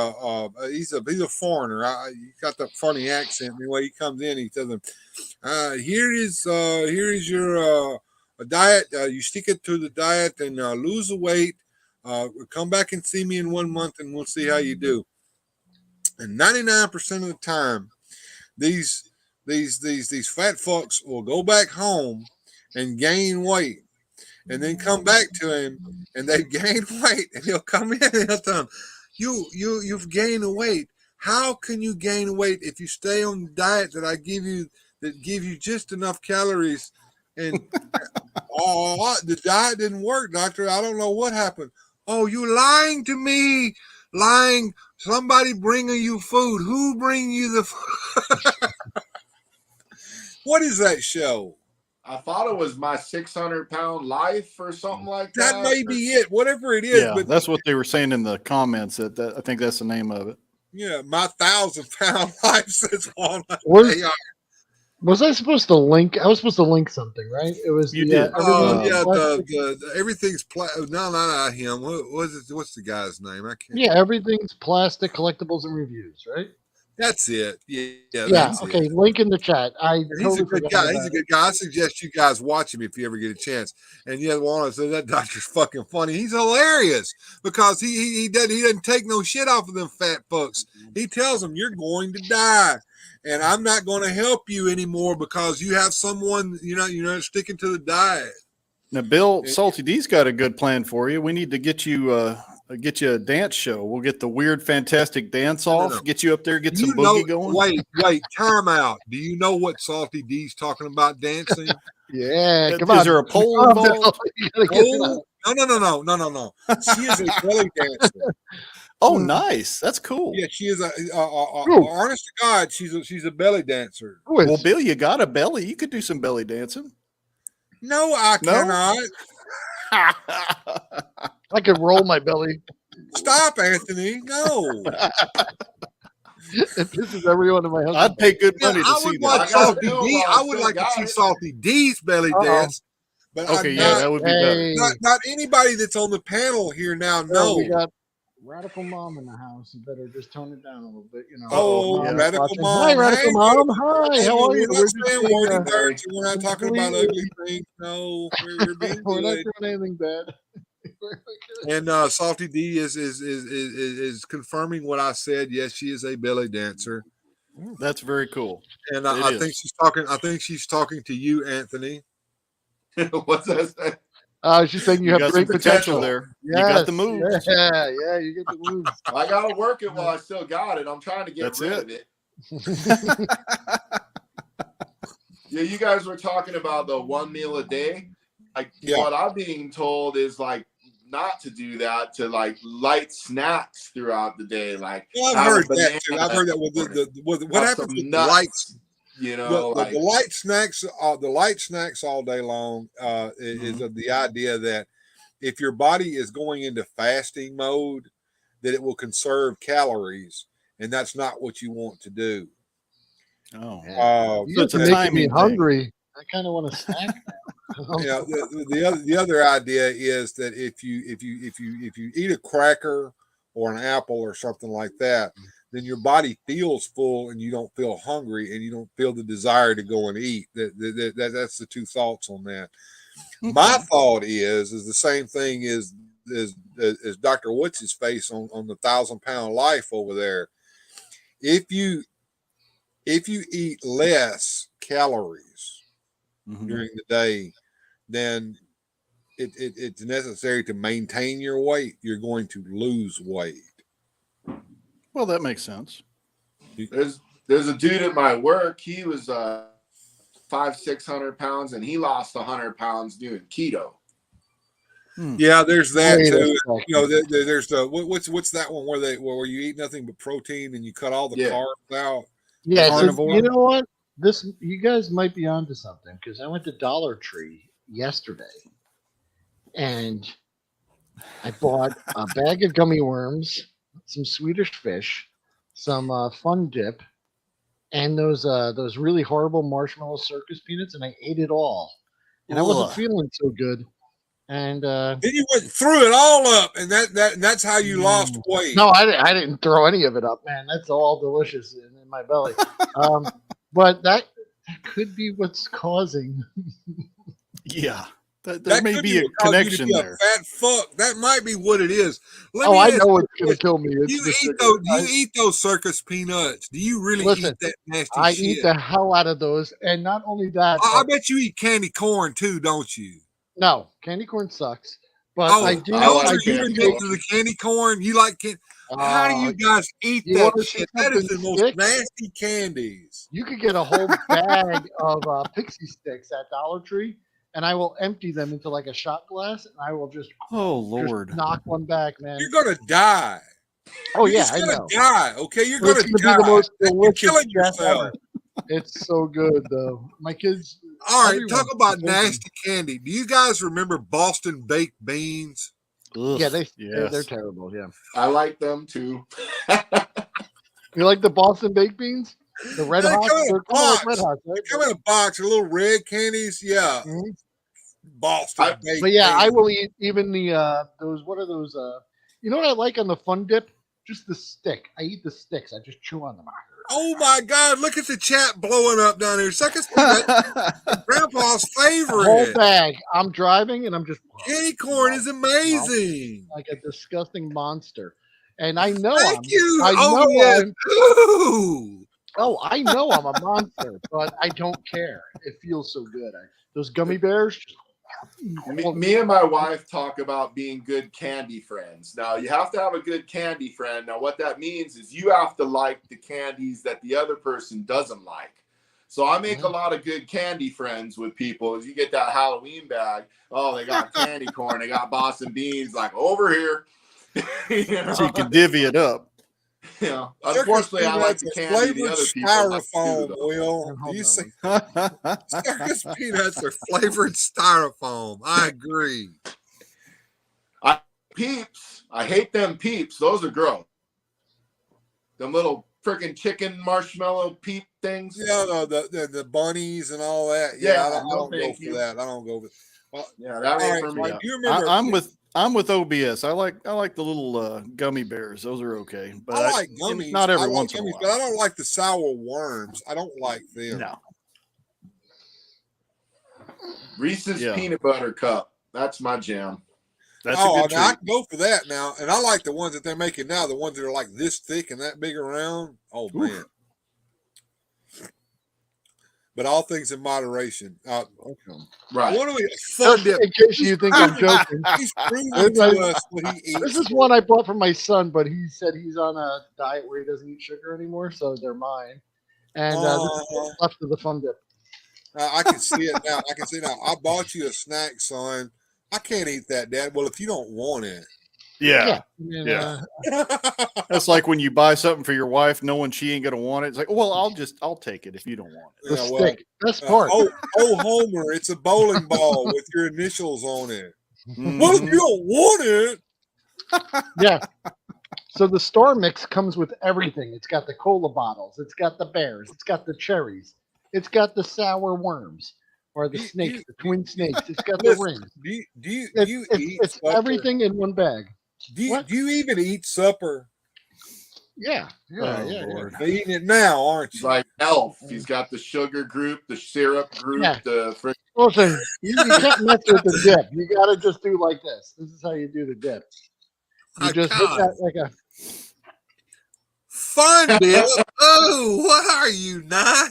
he's a foreigner. He got that funny accent. Anyway, he comes in, he tells them, here is your diet. You stick it to the diet and lose the weight. Come back and see me in 1 month and we'll see how you do. And 99% of the time, these fat fucks will go back home and gain weight, and then come back to him and they gain weight, and he'll come in and he'll tell him, you've gained weight. How can you gain weight if you stay on the diet that I give you that give you just enough calories? And the diet didn't work, doctor. I don't know what happened. Oh, you lying to me. Lying. Somebody bringing you food. Who bring you the food? What is that show? I thought it was My 600-Pound Life or something like that. That may be it. Whatever it is. Yeah, but that's what they were saying in the comments. That I think that's the name of it. yeah, My 1,000-Pound Life says walnut. Was I supposed to link? I was supposed to link something, right? It was You the did. Everything's no, not him. What's the guy's name? I can't. Yeah, everything's plastic, collectibles, and reviews, right? That's it. Yeah. Yeah. Okay. It. Link in the chat. He's a good guy. He's a good guy. I suggest you guys watch him if you ever get a chance. And yeah, Walnut said that doctor's fucking funny. He's hilarious because he doesn't take no shit off of them fat fucks. He tells them you're going to die, and I'm not going to help you anymore because you have someone you're not sticking to the diet. Now, Bill, Salty D's got a good plan for you. We need to get you a dance show. We'll get the weird, fantastic dance off. No. Get you up there, get some boogie going. Wait, time out. Do you know what Salty D's talking about dancing? Yeah, come on. Is there a pole involved? No. She is a belly dancer. Oh, nice. That's cool. Yeah, she is honest to God, she's a belly dancer. Well, Bill, you got a belly. You could do some belly dancing. No, I cannot. I could roll my belly. Stop, Anthony. No. It pisses everyone in my house. I'd pay good money to see that. I would like to see Salty D's belly dance. But okay, that would be better. Not anybody that's on the panel here now. No. We got Radical Mom in the house. You better just tone it down a little bit, Radical Mom. Hi, Radical Mom. Hi, how are you? We're not talking about ugly things. No, we're being we're not doing anything bad. And Salty D is confirming what I said. Yes, she is a belly dancer. That's very cool. And I think she's talking. I think she's talking to you, Anthony. What's that? She's saying you have great potential there. Yes, you got the moves. Yeah, you get the moves. I gotta work it while I still got it. I'm trying to get rid of it. Yeah, you guys were talking about the one meal a day. What I'm being told is not to do that, to light snacks throughout the day. I've heard that too. I've heard that with what happens with the lights. The light snacks all day long is the idea that if your body is going into fasting mode, that it will conserve calories, and that's not what you want to do. Oh, You so guys it's are a making timing me thing. hungry. I kind of want to snack now. Yeah, the other idea is that if you eat a cracker or an apple or something like that, then your body feels full and you don't feel hungry and you don't feel the desire to go and eat. That's the two thoughts on that. Okay. My thought is the same thing as Dr. Woods' face on the 1,000-pound life over there. If you eat less calories during the day, then it's necessary to maintain your weight. You're going to lose weight. Well, that makes sense. There's a dude at my work. He was 500-600 pounds, and he lost 100 pounds doing keto. Yeah, there's that Wait a too. second. You know, there's the what's that one where you eat nothing but protein and you cut all the carbs out. Yeah, so Carnivore. you know what? You guys might be onto something because I went to Dollar Tree yesterday and I bought a bag of gummy worms, some Swedish fish, some Fun Dip, and those really horrible marshmallow circus peanuts, and I ate it all. And I wasn't Ugh. feeling so good. And Then you went through it all up, and that's how you lost weight. no, I didn't throw any of it up, man. That's all delicious in my belly. But that could be what's causing. Yeah, there That may could be a what caused you to connection be a there. fat fuck. That might be what it is. I know what's going to kill me. It's You the eat sugar. you eat those circus peanuts? Do you really Listen, eat that nasty I shit? eat the hell out of those, and not only that. I bet you eat candy corn too, don't you? No, candy corn sucks. But Oh, I do. like are I you candy do addicted corn. to the candy corn? You like candy? How do you guys eat you that wanna see shit? That is the something most sick? nasty candies. You could get a whole bag of pixie sticks at Dollar Tree, and I will empty them into like a shot glass, and I will just Oh Lord. knock one back, man. You're gonna die. Oh You're yeah, just I gonna know. die. Okay, you're But it's gonna gonna be the die. most You're delicious killing death yourself. ever. It's so good though. My kids. All right, everyone- talk about nasty candy. Do you guys remember Boston baked beans? Ugh, Yeah, they're yes. terrible. Yeah. I like them too. You like the Boston baked beans? The Red They Hots? come in a They're kind of like box. Red Hots, right? They come in a box, they're little red candies. Yeah, Mhm. Boston baked But yeah, I beans. will eat even the those. What are those? You know what I like on the Fun Dip? Just the stick. I eat the sticks. I just chew on them. Oh my God! Look at the chat blowing up down here. Circus peanuts, Grandpa's Whole favorite. bag. I'm driving and I'm just Candy corn is amazing. like a disgusting monster. And I know Thank you. I Oh know yeah. I'm. Ooh. Oh, I know I'm a monster, but I don't care. It feels so good. Those gummy bears. Me and my wife talk about being good candy friends. Now, you have to have a good candy friend. Now, what that means is you have to like the candies that the other person doesn't like. So I make a lot of good candy friends with people. As you get that Halloween bag, oh, they got candy corn, they got Boston beans, like over here. You know? So you can divvy it up. Yeah. Unfortunately, I like the candy the other people like styrofoam. too, though. Will, do you see? Circus peanuts are flavored styrofoam. I agree. Peeps, I hate them peeps. Those are gross. Them little freaking chicken marshmallow peep things. Yeah, the bunnies and all that. Yeah, Yeah, I don't no, go thank for you. that. I don't go for. Well, Yeah, that all ain't right, for me. Mike, you remember? I'm with OBS. I like the little gummy bears. Those are okay. But I like gummies. Not every I like once in a gummies, while. but I don't like the sour worms. I don't like them. No. Reese's Yeah. peanut butter cup. That's my jam. That's Oh, a good now I treat. can go for that now, and I like the ones that they're making now. The ones that are like this thick and that big around. Oh man! But all things in moderation. Right. What do we fun Just dip? in case you think I'm joking. He's proving to us what he eats. This is one I bought for my son, but he said he's on a diet where he doesn't eat sugar anymore, so they're mine. And this is what's left of the Fun Dip. I can see it now. I can see it now. I bought you a snack, son. I can't eat that, Dad. Well, if you don't want it. Yeah. And, Yeah. That's like when you buy something for your wife, knowing she ain't gonna want it. It's like, well, I'll take it if you don't want it. the Yeah, well, stick. Best part. oh, Homer, it's a bowling ball with your initials on it. Mhm. Well, if you don't want it. Yeah. So the Star Mix comes with everything. It's got the cola bottles. It's got the bears. It's got the cherries. It's got the sour worms or the snakes, the twin snakes. It's got the Listen, rings. do you eat It's supper? everything in one bag. Do you even eat supper? Yeah. Oh, Yeah. Lord. You're eating it now, aren't He's you? like Elf. He's got the sugar group, the syrup group, Yeah. the Listen, you can't mess with the dip. You got to just do like this. This is how you do the dip. You just hit that like a. Fun, Bill. Oh, what are you, 9?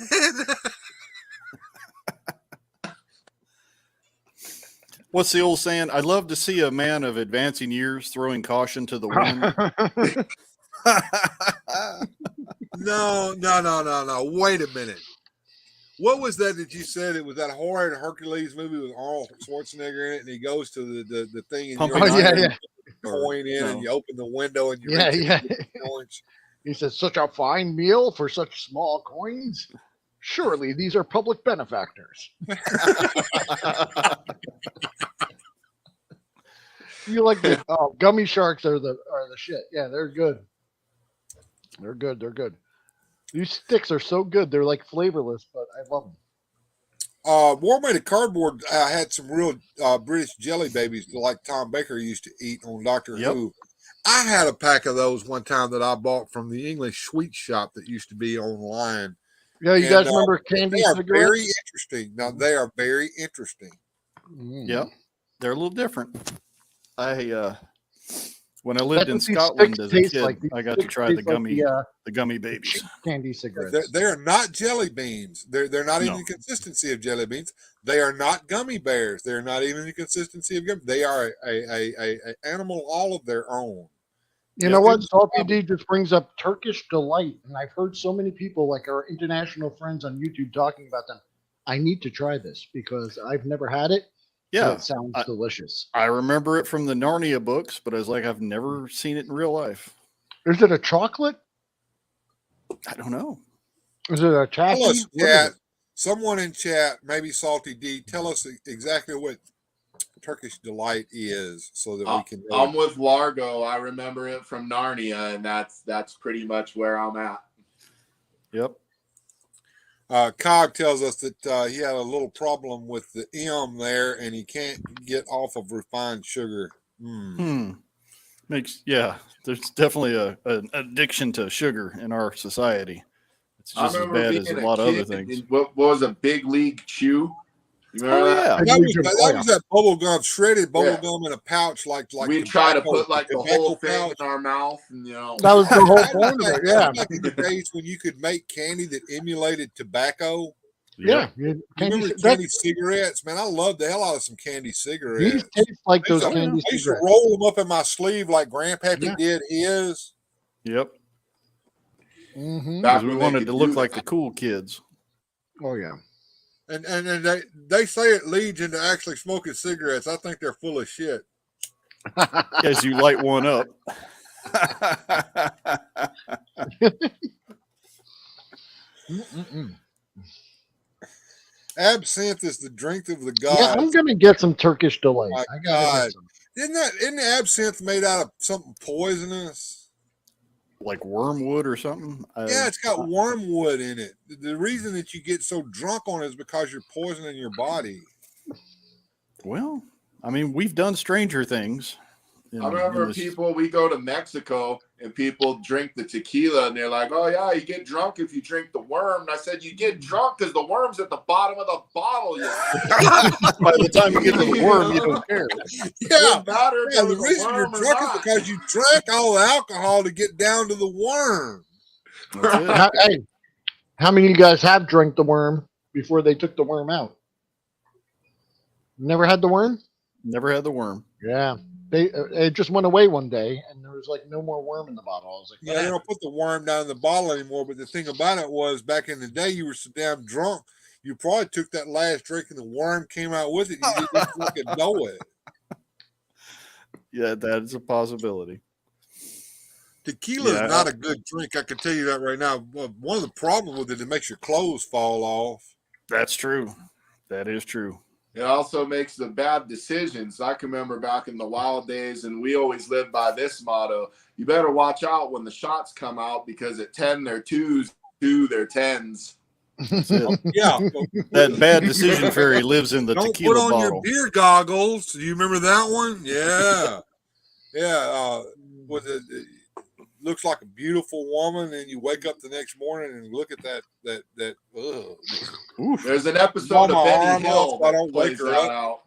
What's the old saying? I'd love to see a man of advancing years throwing caution to the wind. No. Wait a minute. What was that you said? It was that horror Hercules movie with Arnold Schwarzenegger in it, and he goes to the thing and Pumping you iron. yeah. coin in, and you open the window and you Yeah, reach in yeah. and get the coins. He says, such a fine meal for such small coins. Surely these are public benefactors. You like the gummy sharks are the shit. Yeah, they're good. They're good. These sticks are so good. They're like flavorless, but I love them. War Made of Cardboard had some real British jelly babies like Tom Baker used to eat on Doctor Yep. Who. I had a pack of those one time that I bought from the English sweet shop that used to be online. Yeah, you And, guys remember candy They are cigarettes? very interesting. Now, they are very interesting. Mm. Yep. They're a little different. When I lived That's in what these Scotland sticks as a taste kid, like. These I got to sticks try the taste like gummy babies. cheap candy cigarettes. They're not jelly beans. They're not even No. the consistency of jelly beans. They are not gummy bears. They're not even the consistency of gummy. They are a animal all of their own. You know what? Salty D just brings up Turkish Delight, and I've heard so many people, like our international friends on YouTube, talking about them. I need to try this because I've never had it. And Yeah. it sounds delicious. I remember it from the Narnia books, but I was like, I've never seen it in real life. Is it a chocolate? I don't know. Is it a Tell taffy? us, What is chat. it? Someone in chat, maybe Salty D, tell us exactly what Turkish Delight is, so that we can. I'm with Largo. I remember it from Narnia, and that's pretty much where I'm at. Yep. Cog tells us that he had a little problem with the M there, and he can't get off of refined sugar. There's definitely an addiction to sugar in our society. It's I just as remember bad being as a a lot of other kid things. in what was a Big League Chew? You remember that? That was that bubble gum, shredded bubble gum in a pouch, like we try to tobacco- put like the tobacco whole thing pouch. in our mouth, and That was the whole That was point of back- it. Yeah. back in the days when you could make candy that emulated tobacco. Yeah. You Candy, remember candy cigarettes? Man, I loved the hell out of some candy cigarettes. these taste like those I candy used to cigarettes. roll them up in my sleeve like Grandpappy Yeah. did his. Yep. Mm-hmm. Back Because we when they wanted could to look do like that. the cool kids. Oh, yeah. And they say it leads into actually smoking cigarettes. I think they're full of shit. As you light one up. Absinthe is the drink of the Yeah, I'm gods. going to get some Turkish Delight. My I got to God. get some. Isn't absinthe made out of something poisonous? Like wormwood or something. Yeah, it's got wormwood in it. The reason that you get so drunk on it is because you're poisoning your body. Well, I mean, we've done stranger things. I remember people, we go to Mexico and people drink the tequila and they're like, oh yeah, you get drunk if you drink the worm. And I said, you get drunk because the worm's at the bottom of the bottle. By the time you get to the worm, you don't care. Yeah, The the reason you're drunk is because you drank all the alcohol to get down to the worm. Hey, how many of you guys have drank the worm before they took the worm out? Never had the worm? Never had the worm. Yeah. It just went away one day and there was like no more worm in the bottle. I was like, Yeah, they don't put the worm down in the bottle anymore. But the thing about it was, back in the day, you were so damn drunk, you probably took that last drink and the worm came out with it. You didn't fucking know it. Yeah, that is a possibility. Tequila is not a good drink. I can tell you that right now. One of the problems with it, it makes your clothes fall off. That's true. That is true. It also makes the bad decisions. I can remember back in the wild days, and we always lived by this motto: you better watch out when the shots come out, because at 10 they're 2s, 2 they're 10s. That's it. Yeah. That bad decision fairy lives in the Don't tequila put on bottle. your beer goggles. Do you remember that one? Yeah. Yeah. Was it looks like a beautiful woman, and you wake up the next morning and look at that. Oof. There's an episode Blow my of Benny arm Hill off so I that don't plays wake her that up. out.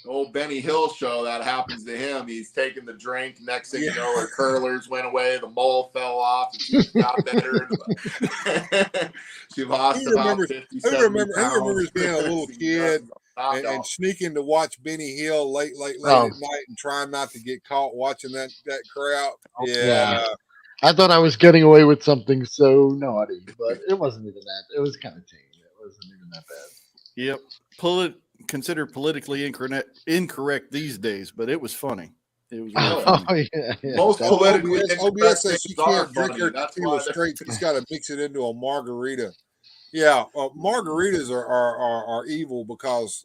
The old Benny Hill show, that happens to him. He's taking the drink. Next thing you know, her curlers went away. The mole fell off. And she got better. She lost about 50, 70 Who pounds. remembers being a little She kid knocked and off. sneaking to watch Benny Hill late Oh. at night and trying not to get caught watching that crowd? Yeah. I thought I was getting away with something so naughty, but it wasn't even that. It was kind of tame. It wasn't even that bad. Yep. Considered politically incorrect these days, but it was funny. It was really Oh, funny. Yeah. Most That- politically OBS incorrect says she things are can't drink funny. her That's tequila why they're- straight. She's got to mix it into a margarita. Yeah, margaritas are evil because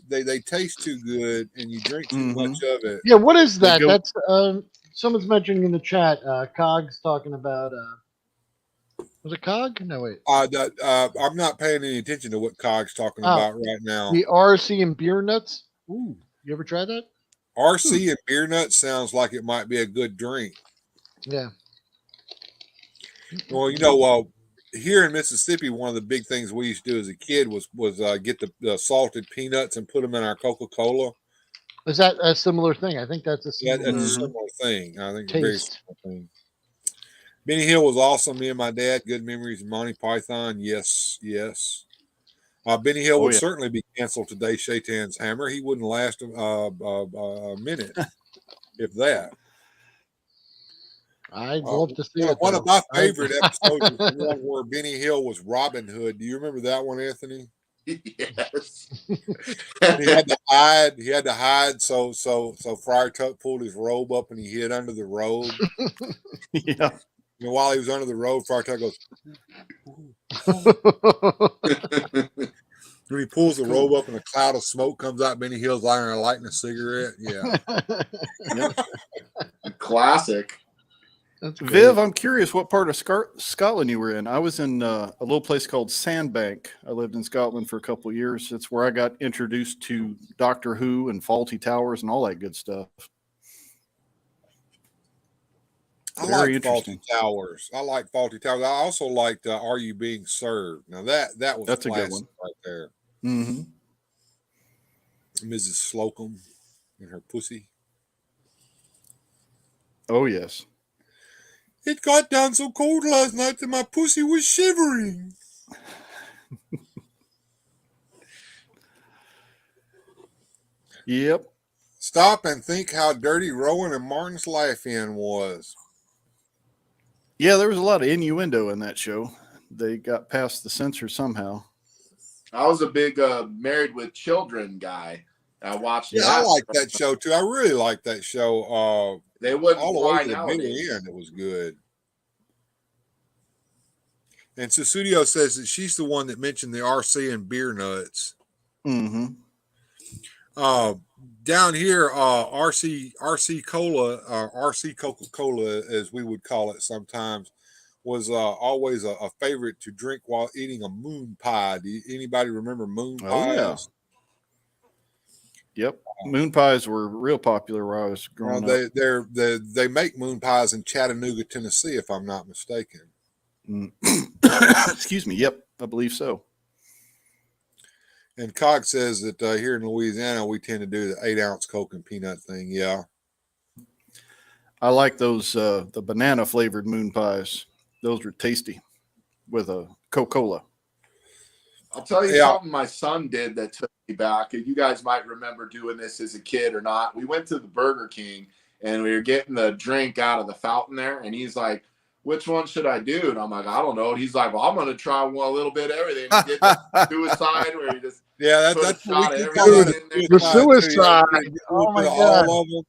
they taste too good and you drink too much of it. Yeah, what is that? go- That's someone's mentioning in the chat. Cog's talking about. Was it Cog? No, wait. I'm not paying any attention to what Cog's talking about right now. The RC and beer nuts. Ooh, you ever tried that? RC and beer nuts sounds like it might be a good drink. Yeah. Well, here in Mississippi, one of the big things we used to do as a kid was get the salted peanuts and put them in our Coca-Cola. Is that a similar thing? I think that's a Yeah, similar that's a similar thing. I think it's a very taste. similar thing. Benny Hill was awesome. Me and my dad, good memories of Monty Python. Yes. Benny Hill would certainly be canceled today. Shaitan's hammer. He wouldn't last a minute, if that. I'd love to see it. One of though. my favorite episodes was the one where Benny Hill was Robin Hood. Do you remember that one, Anthony? Yes. He had to hide. So Friar Tuck pulled his robe up and he hid under the robe. Yeah. And while he was under the robe, Friar Tuck goes. When he pulls the robe up and a cloud of smoke comes out, Benny Hill's lying there lighting a cigarette. Yeah. Classic. That's great. Viv, I'm curious what part of Scotland you were in. I was in a little place called Sandbank. I lived in Scotland for a couple of years. It's where I got introduced to Doctor Who and Faulty Towers and all that good stuff. I Very like Faulty interesting. Towers. I also liked Are You Being Served? Now that was That's a good classic one. right there. Mm-hmm. Mrs. Slocum and her pussy. Oh, yes. It got down so cold last night that my pussy was shivering. Yep. Stop and think how dirty Rowan and Martin's laugh-in was. Yeah, there was a lot of innuendo in that show. They got past the censor somehow. I was a big Married with Children guy. I watched Yeah, I like that show too. I really like that show. They wouldn't All the way fly to the bitter nowadays. end, it was good. And Susudio says that she's the one that mentioned the RC and beer nuts. Mm-hmm. Down here, RC Cola, RC Coca-Cola, as we would call it sometimes, was always a favorite to drink while eating a moon pie. Anybody remember moon pies? Oh, yeah. Yep. Moon pies were real popular where I was growing up. They make moon pies in Chattanooga, Tennessee, if I'm not mistaken. Excuse me. Yep, I believe so. And Cog says that here in Louisiana, we tend to do the 8-ounce Coke and peanut thing. Yeah. I like those, the banana flavored moon pies. Those were tasty with a Coca-Cola. I'll tell you something my son did that took me back. You guys might remember doing this as a kid or not. We went to the Burger King and we were getting the drink out of the fountain there. And he's like, which one should I do? And I'm like, I don't know. And he's like, well, I'm going to try one a little bit of everything. He did the suicide where he just that's put a shot what of we everything in there. The suicide. Oh my God. All of them.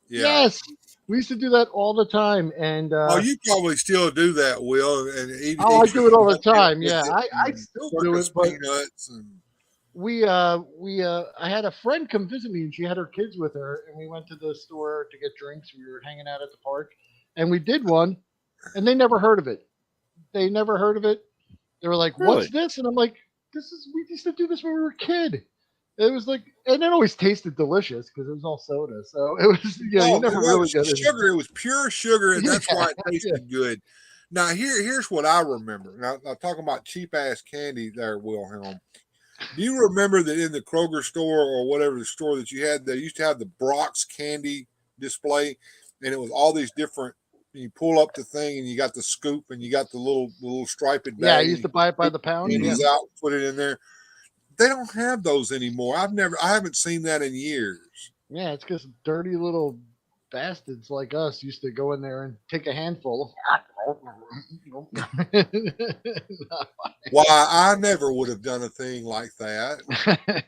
Yeah. Yes. We used to do that all the time. And You probably still do that, Will. And I do it all the time. Yeah, I still do it. But peanuts and I had a friend come visit me, and she had her kids with her, and we went to the store to get drinks. We were hanging out at the park, and we did one, and they never heard of it. They never heard of it. They were like, Really? "What's this?" And I'm like, "This is we used to do this when we were a kid." It was like, and it always tasted delicious because it was all soda. So it was, you Oh, never that really was get it. sugar. It was pure sugar, and that's why it Yeah, tasted good. Now, here's what I remember. Now, talking about cheap ass candy there, Wilhelm. Do you remember that in the Kroger store or whatever the store that you had, they used to have the Brock's candy display, and it was all these different. You pull up the thing, and you got the scoop, and you got the little striped bag. yeah. I used You to buy it by the pound. Yeah, candies out, put it in there. They don't have those anymore. I haven't seen that in years. yeah. It's because dirty little bastards like us used to go in there and take a handful. Why, I never would have done a thing like that.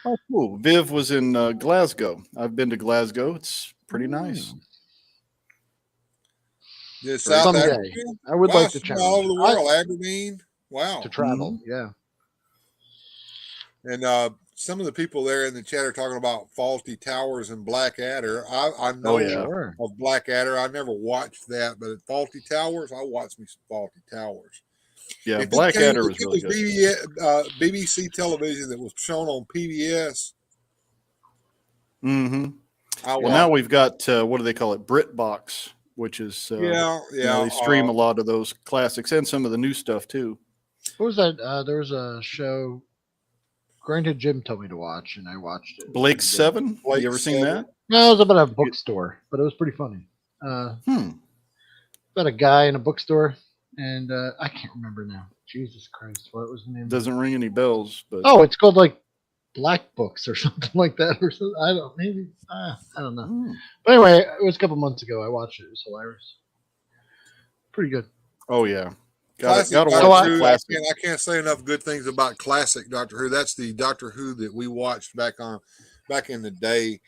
Oh, cool. Viv was in Glasgow. I've been to Glasgow. It's pretty nice. Yeah, South Someday. Africa? I would Wow, like to it's from all over the challenge. world. Aberdeen. Wow. To travel. Yeah. And some of the people there in the chat are talking about Faulty Towers and Blackadder. I know yeah. Sure. of Blackadder. I never watched that, but at Faulty Towers, I watched me some Faulty Towers. Yeah, If Blackadder it was really good. BBC television that was shown on PBS. Mm-hmm. I Well, now we've got what do they call it? BritBox, which is they stream a lot of those classics and some of the new stuff too. What was that? There was a show. Granted, Jim told me to watch, and I watched it. Blake's Seven. Blake's You ever seen Seven? that? No, it was about a bookstore, but it was pretty funny. About a guy in a bookstore, and I can't remember now. Jesus Christ, what was the name? Doesn't ring any bells, but Oh, it's called like Black Books or something like that, or something. I don't know. But anyway, it was a couple months ago. I watched it. It was hilarious. Pretty good. Oh yeah, Classic gotta Doctor watch Who. the classic. I can't say enough good things about classic Doctor Who. That's the Doctor Who that we watched back in the day,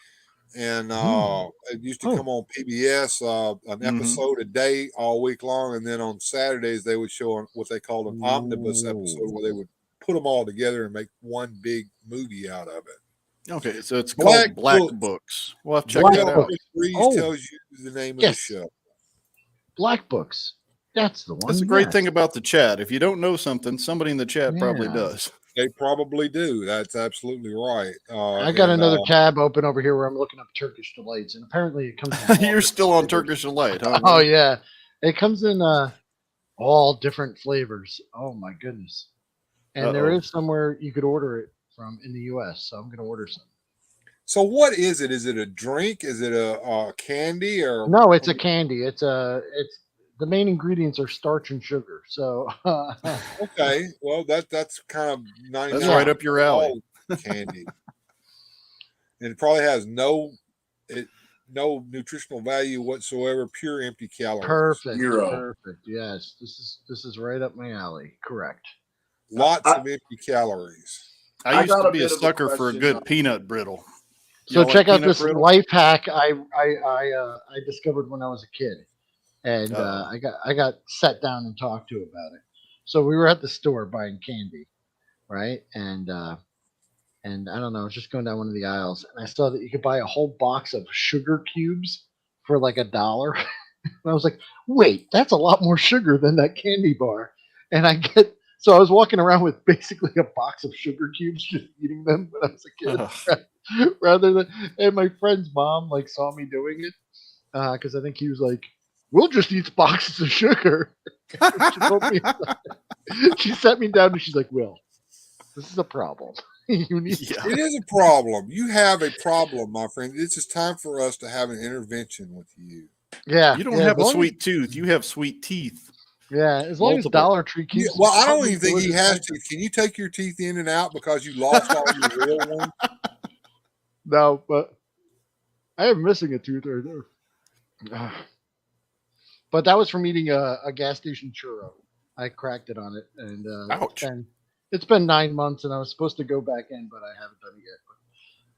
and it used to come on PBS, an episode a day all week long, and then on Saturdays they would show what they called an omnibus episode, where they would put them all together and make one big movie out of it. Okay, so it's called Black Books. We'll have to check that out. Tells you the name of the show. Black Books. That's the one. That's a great thing about the chat. If you don't know something, somebody in the chat probably does. They probably do. That's absolutely right. I got another tab open over here where I'm looking up Turkish delights, and apparently it comes. You're still on Turkish delight, huh? Oh yeah, it comes in all different flavors. Oh my goodness! And there is somewhere you could order it from in the U.S., so I'm going to order some. So what is it? Is it a drink? Is it a candy or? No, it's a candy. It's the main ingredients are starch and sugar. So okay, well that's kind of 99. That's right up your alley. Candy, and it probably has no nutritional value whatsoever. Pure empty calories. Perfect. Zero. Perfect. Yes, this is right up my alley. Correct. Lots of empty calories. I used got to a be a bit of a sucker for a question good on- peanut brittle. So Y'all check like out this peanut brittle? life hack I discovered when I was a kid, and I got sat down and talked to about it. So we were at the store buying candy, right? And I don't know, I was just going down one of the aisles, and I saw that you could buy a whole box of sugar cubes for like $1. And I was like, wait, that's a lot more sugar than that candy bar. And so I was walking around with basically a box of sugar cubes, just eating them when I was a kid. Rather than, and my friend's mom like saw me doing it because I think he was like, we'll just eat boxes of sugar. She sat me down and she's like, Will, this is a problem. You need It is a problem. You have a problem, my friend. It's just time for us to have an intervention with you. Yeah. You don't have a sweet tooth. You have sweet teeth. Yeah, as long as Dollar Tree keeps. Well, I don't even think he has to. Can you take your teeth in and out because you lost all your real ones? No, but I am missing a tooth right there. But that was from eating a gas station churro. I cracked it on it, and ouch. It's been 9 months, and I was supposed to go back in, but I haven't done it yet.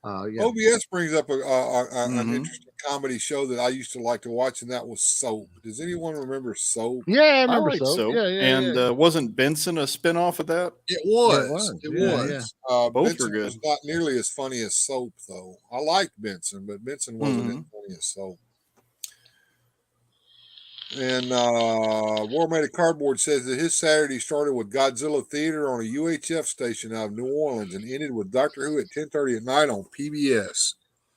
Yeah. OBS brings up an Mhm. interesting comedy show that I used to like to watch, and that was Soap. Does anyone remember Soap? Yeah, I I remember like so. Soap. Yeah, yeah, And yeah. wasn't Benson a spinoff of that? It It was. was. It Yeah, yeah. was. Both were Benson good. was not nearly as funny as Soap, though. I liked Benson, but Benson wasn't as funny as Soap. And War Made of Cardboard says that his Saturday started with Godzilla Theater on a UHF station out of New Orleans and ended with Doctor Who at 10:30 at night on PBS.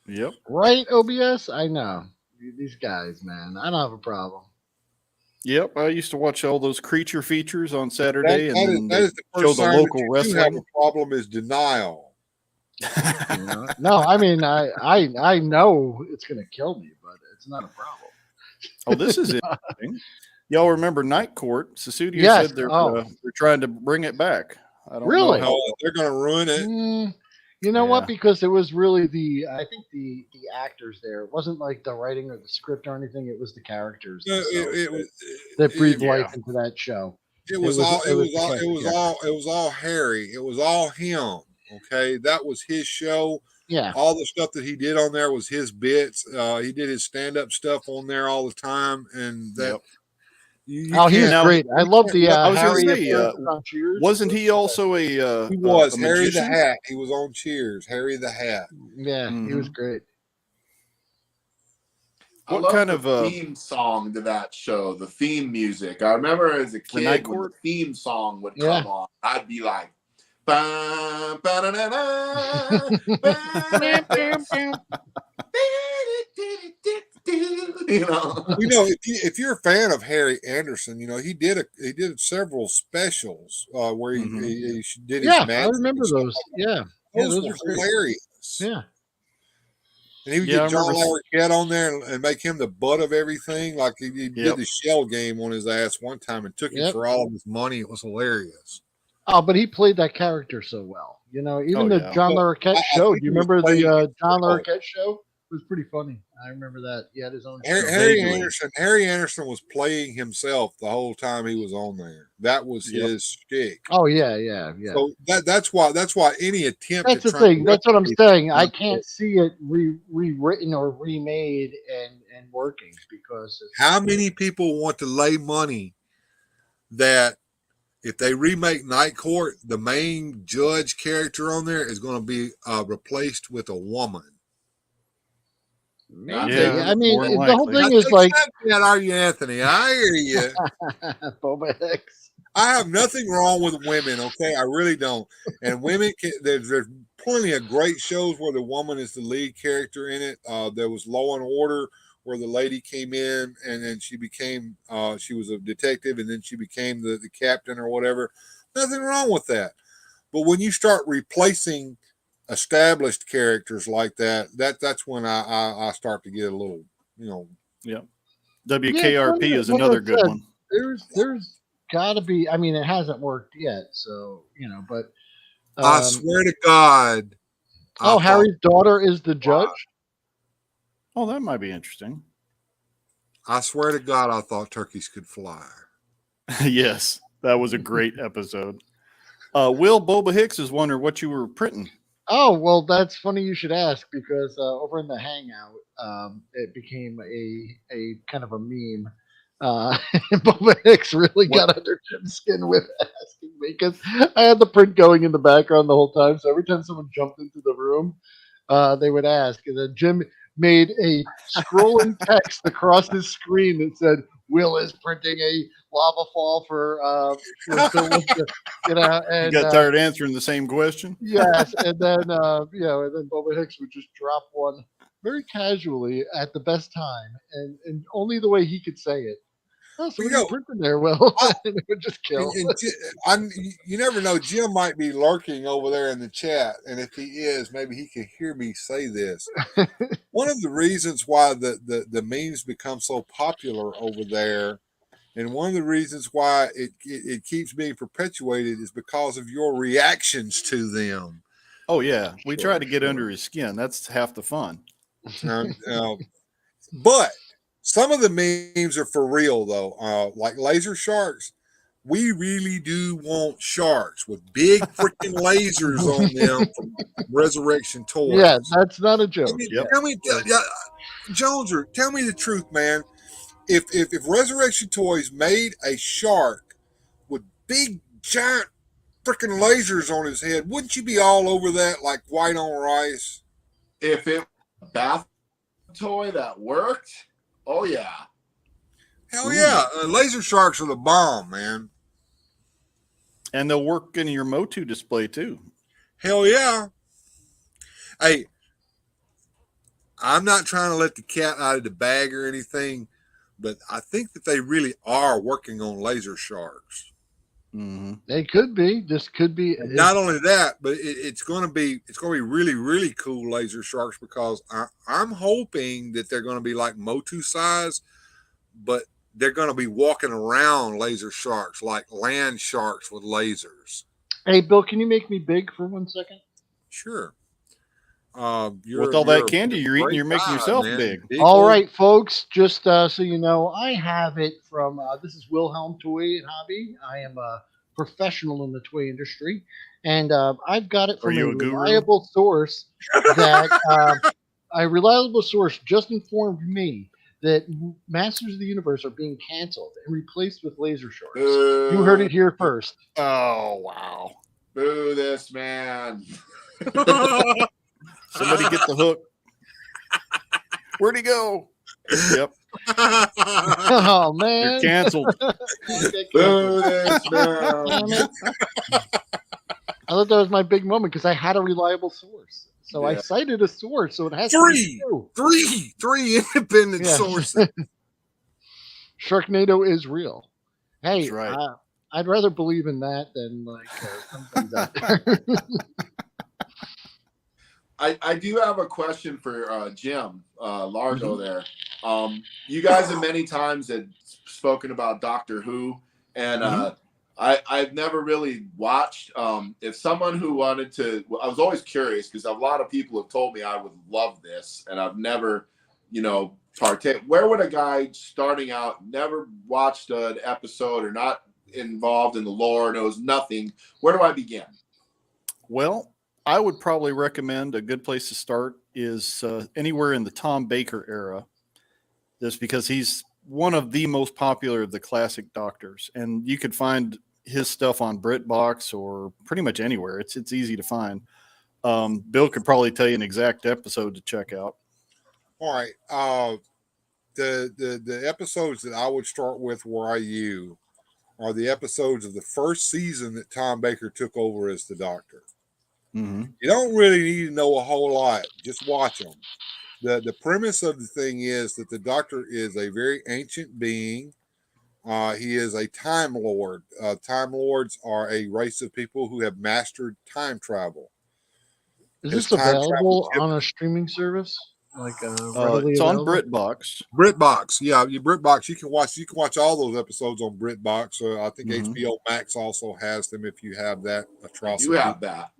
Yep. Right, OBS? I know. These guys, man. I don't have a problem. Yep. I used to watch all those creature features on Saturday, That and is then the they show first the sign that local you do have a wrestling. problem is denial. You know? No, I mean, I know it's going to kill me, but it's not a problem. Oh, this is interesting. Y'all remember Night Court? Susudio Yes. said they're trying to bring it back. I don't Really? know how. They're going to ruin it. You know what? Yeah. Because it was really I think the actors there. It wasn't like the writing or the script or anything. It was the characters No, themselves that breathed life into that show. It was all Harry. It was all him. Okay, that was his show. Yeah. All the stuff that he did on there was his bits. He did his stand-up stuff on there all the time, and that. Yep. He was great. I love the I was Harry going to say, on Cheers. wasn't he also he was a Harry the magician? Hat. He was on Cheers. Harry the Hat. Yeah, he was great. I love the theme song to that show, the theme music. I remember as a kid when the theme song would come on, I'd be like, ba, ba, da, da, da, if you're a fan of Harry Anderson, he did several specials where he did his magic. I remember those. Those were hilarious. Yeah. And he would get John Larroquette on there and make him the butt of everything. Like he did the shell game on his ass one time and took him for all of his money. It was hilarious. Oh, but he played that character so well. Even the John Larroquette show. Do you remember the John Larroquette show? It was pretty funny. I remember that. He had his own show. Harry Anderson was playing himself the whole time he was on there. That was his shtick. Oh yeah. So that's why any attempt. That's the thing. That's what I'm saying. I can't see it rewritten or remade and working because. How many people want to lay money that if they remake Night Court, the main judge character on there is going to be replaced with a woman? Yeah, I mean, the whole thing is like. Are you, Anthony? I hear you. Boba Hicks. I have nothing wrong with women, okay? I really don't. And women, there's plenty of great shows where the woman is the lead character in it. There was Law and Order, where the lady came in and then she became, she was a detective and then she became the captain or whatever. Nothing wrong with that. But when you start replacing established characters like that's when I start to get a little, Yeah. WKRP is another good one. There's got to be. I mean, it hasn't worked yet, so but I swear to God. Harry's daughter is the judge. Oh, that might be interesting. I swear to God, I thought turkeys could fly. Yes, that was a great episode. Will Boba Hicks is wondering what you were printing. Oh, well, that's funny you should ask because over in the Hangout, it became a kind of a meme. Boba Hicks really got under Jim's skin with asking me because I had the print going in the background the whole time. So every time someone jumped into the room, they would ask. And then Jim made a scrolling text across his screen that said, Will is printing a lava fall for Phil Winter, and you got tired answering the same question. Yes, and then and then Boba Hicks would just drop one very casually at the best time, and only the way he could say it. Oh, so you're printing there, Will, and it would just kill. You never know. Jim might be lurking over there in the chat, and if he is, maybe he can hear me say this. One of the reasons why the memes become so popular over there, and one of the reasons why it keeps being perpetuated is because of your reactions to them. Oh yeah, we try to get under his skin. That's half the fun. But some of the memes are for real though. Like laser sharks. we really do want sharks with big freaking lasers on them from Resurrection Toys. Yeah, that's not a joke. Tell me, Joneser, tell me the truth, man. If Resurrection Toys made a shark with big giant freaking lasers on his head, wouldn't you be all over that like white on rice? If it was a bath toy that worked, oh yeah. Hell yeah. Laser sharks are the bomb, man. And they'll work in your Motu display too. Hell yeah. Hey, I'm not trying to let the cat out of the bag or anything, but I think that they really are working on laser sharks. Mm-hmm. They could be. This could be. Not only that, but it's going to be really, really cool laser sharks, because I'm hoping that they're going to be like Motu size, but they're going to be walking around laser sharks, like land sharks with lasers. Hey, Bill, can you make me big for 1 second? Sure. With all that candy you're eating, you're making yourself big. All right, folks, just so you know, I have it from, this is Wilhelm Toy and Hobby. I am a professional in the toy industry, and I've got it from a reliable source that a reliable source just informed me that Masters of the Universe are being canceled and replaced with laser sharks. You heard it here first. Oh, wow. Boo this man. Somebody get the hook. Where'd he go? Yep. Oh, man. You're canceled. Boo this man. I thought that was my big moment because I had a reliable source. So I cited a source, so it has to be true. Three independent sources. Sharknado is real. Hey, that's right. I'd rather believe in that than like some things out there. I do have a question for Jim Largo there. You guys have many times had spoken about Doctor Who, and I've never really watched. If someone who wanted to, I was always curious because a lot of people have told me I would love this, and I've never, partake. Where would a guy starting out, never watched an episode or not involved in the lore, knows nothing, where do I begin? Well, I would probably recommend a good place to start is anywhere in the Tom Baker era. Just because he's one of the most popular of the classic Doctors, and you could find his stuff on BritBox or pretty much anywhere. It's easy to find. Bill could probably tell you an exact episode to check out. All right. The episodes that I would start with where I you are the episodes of the first season that Tom Baker took over as the Doctor. Mm-hmm. You don't really need to know a whole lot. Just watch them. The premise of the thing is that the Doctor is a very ancient being. He is a Time Lord. Time Lords are a race of people who have mastered time travel. Is this available on a streaming service? Like it's on BritBox. BritBox, yeah, BritBox. You can watch all those episodes on BritBox. I think HBO Max also has them if you have that atrocity. You have that.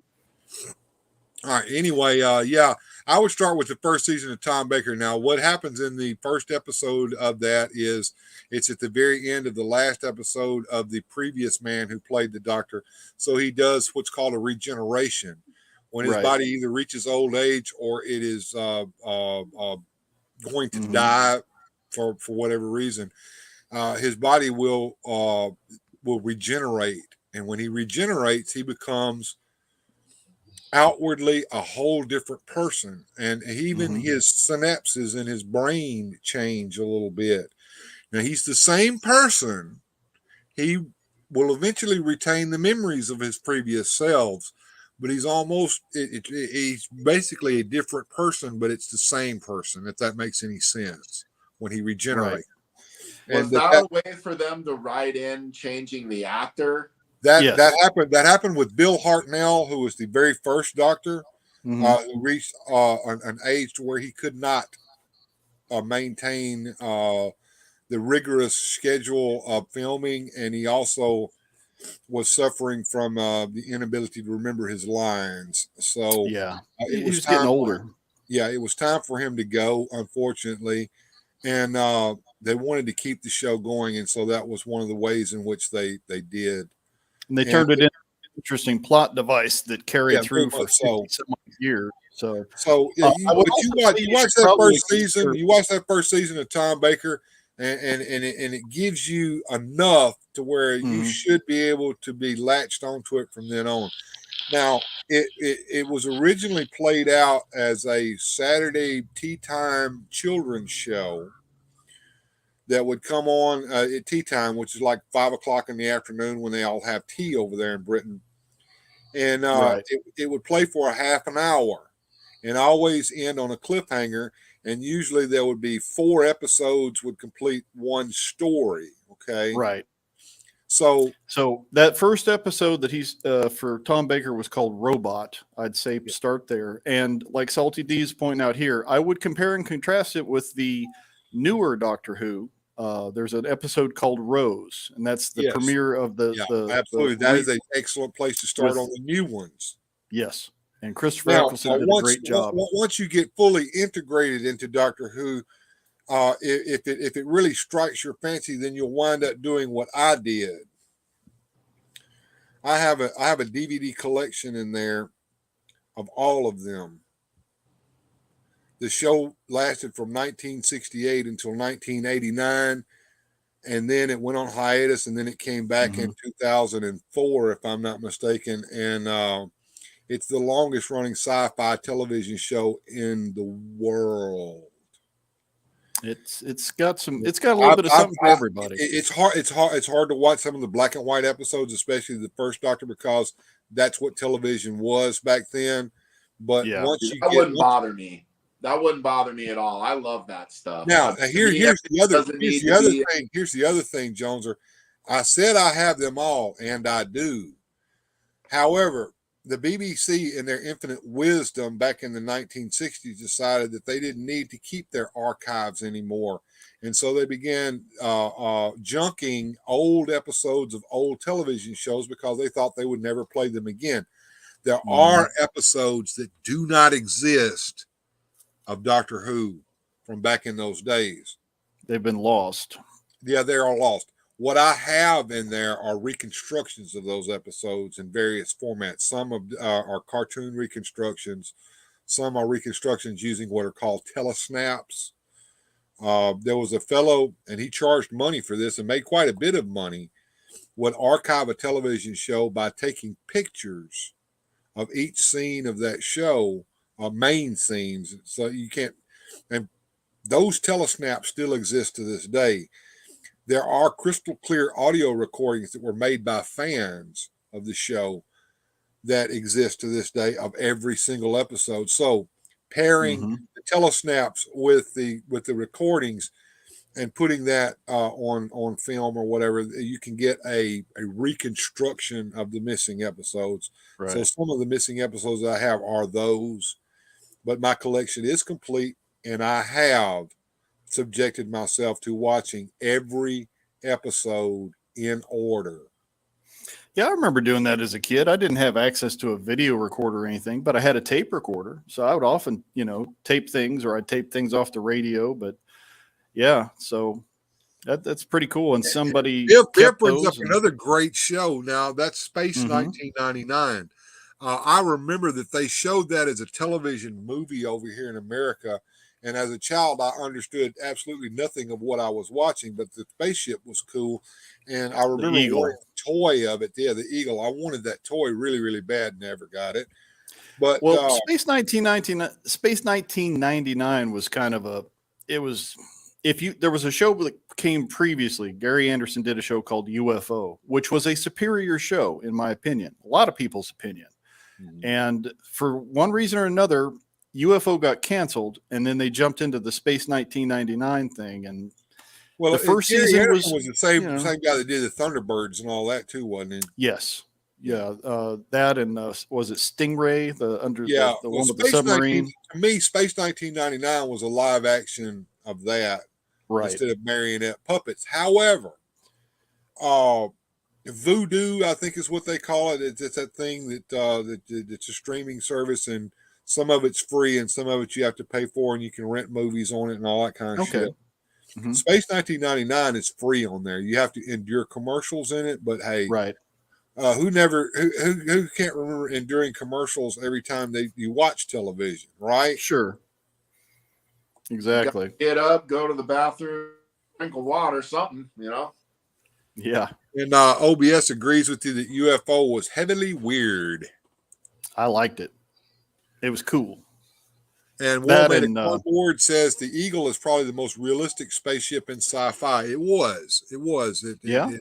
All right. Anyway, yeah, I would start with the first season of Tom Baker. Now, what happens in the first episode of that is it's at the very end of the last episode of the previous man who played the Doctor. So he does what's called a regeneration. When his body either reaches old age or it is going to die for whatever reason, his body will regenerate. And when he regenerates, he becomes outwardly a whole different person, and even his synapses in his brain change a little bit. Now he's the same person. He will eventually retain the memories of his previous selves, but he's he's basically a different person, but it's the same person, if that makes any sense, when he regenerates. Right. Was that a way for them to write in changing the actor? That happened with Bill Hartnell, who was the very first Doctor, who reached an age to where he could not maintain the rigorous schedule of filming, and he also was suffering from the inability to remember his lines. So he was getting older. It was time for him to go, unfortunately. And they wanted to keep the show going, and so that was one of the ways in which they did. And they turned it into an interesting plot device that carried through for 50 some years. So yeah, you watch that first season. You watch that first season of Tom Baker, and it gives you enough to where you should be able to be latched onto it from then on. Now, it was originally played out as a Saturday tea time children's show that would come on at tea time, which is like 5 o'clock in the afternoon when they all have tea over there in Britain. And it would play for a half an hour and always end on a cliffhanger. And usually there would be 4 episodes would complete one story. Okay. Right. So that first episode that he's for Tom Baker was called Robot. I'd say start there. And like Salty D's pointing out here, I would compare and contrast it with the newer Doctor Who. There's an episode called Rose, and that's the premiere of the absolutely. That is an excellent place to start on the new ones. Yes. And Christopher Eccleston did a great job. Once you get fully integrated into Doctor Who, if it really strikes your fancy, then you'll wind up doing what I did. I have a DVD collection in there of all of them. The show lasted from 1968 until 1989, and then it went on hiatus, and then it came back in 2004, if I'm not mistaken. And it's the longest running sci-fi television show in the world. It's got a little bit of something for everybody. It's hard to watch some of the black and white episodes, especially the first Doctor, because that's what television was back then. But wouldn't bother me. That wouldn't bother me at all. I love that stuff. Now here's the other thing, Joneser. I said I have them all, and I do. However, the BBC, in their infinite wisdom back in the 1960s, decided that they didn't need to keep their archives anymore. And so they began junking old episodes of old television shows because they thought they would never play them again. There are episodes that do not exist of Doctor Who from back in those days. They've been lost. Yeah, they are lost. What I have in there are reconstructions of those episodes in various formats. Some are cartoon reconstructions. Some are reconstructions using what are called telesnaps. There was a fellow, and he charged money for this and made quite a bit of money, would archive a television show by taking pictures of each scene of that show, main scenes. So you can't, and those telesnaps still exist to this day. There are crystal clear audio recordings that were made by fans of the show that exist to this day of every single episode. So pairing the telesnaps with the recordings and putting that on film or whatever, you can get a reconstruction of the missing episodes. Right. So some of the missing episodes that I have are those, but my collection is complete, and I have subjected myself to watching every episode in order. Yeah, I remember doing that as a kid. I didn't have access to a video recorder or anything, but I had a tape recorder. So I would often, tape things, or I'd tape things off the radio. But yeah, so that's pretty cool. And somebody Bill brings up another great show. Now that's Space 1999. I remember that they showed that as a television movie over here in America. And as a child, I understood absolutely nothing of what I was watching, but the spaceship was cool. And I remember wanting a toy of it. Yeah, the Eagle. I wanted that toy really, really bad. Never got it. But Space 1999 was kind of there was a show that came previously. Gary Anderson did a show called UFO, which was a superior show, in my opinion, a lot of people's opinion. And for one reason or another, UFO got canceled, and then they jumped into the Space 1999 thing. And the first season was the same guy that did the Thunderbirds and all that too, wasn't it? Yes. Yeah. That and was it Stingray, the one with the submarine? To me, Space 1999 was a live action of that, right, instead of marionette puppets. However, Voodoo, I think is what they call it. It's that thing that it's a streaming service, and some of it's free and some of it you have to pay for, and you can rent movies on it and all that kind of shit. Mhm. Space 1999 is free on there. You have to endure commercials in it, but hey, Right. who can't remember enduring commercials every time you watch television, right? Sure. You got Exactly. to get up, go to the bathroom, drink of water, something, you know. Yeah. And OBS agrees with you that UFO was heavily weird. I liked it. It was cool. And That War and Ward says the Eagle is probably the most realistic spaceship in sci-fi. It was. yeah. It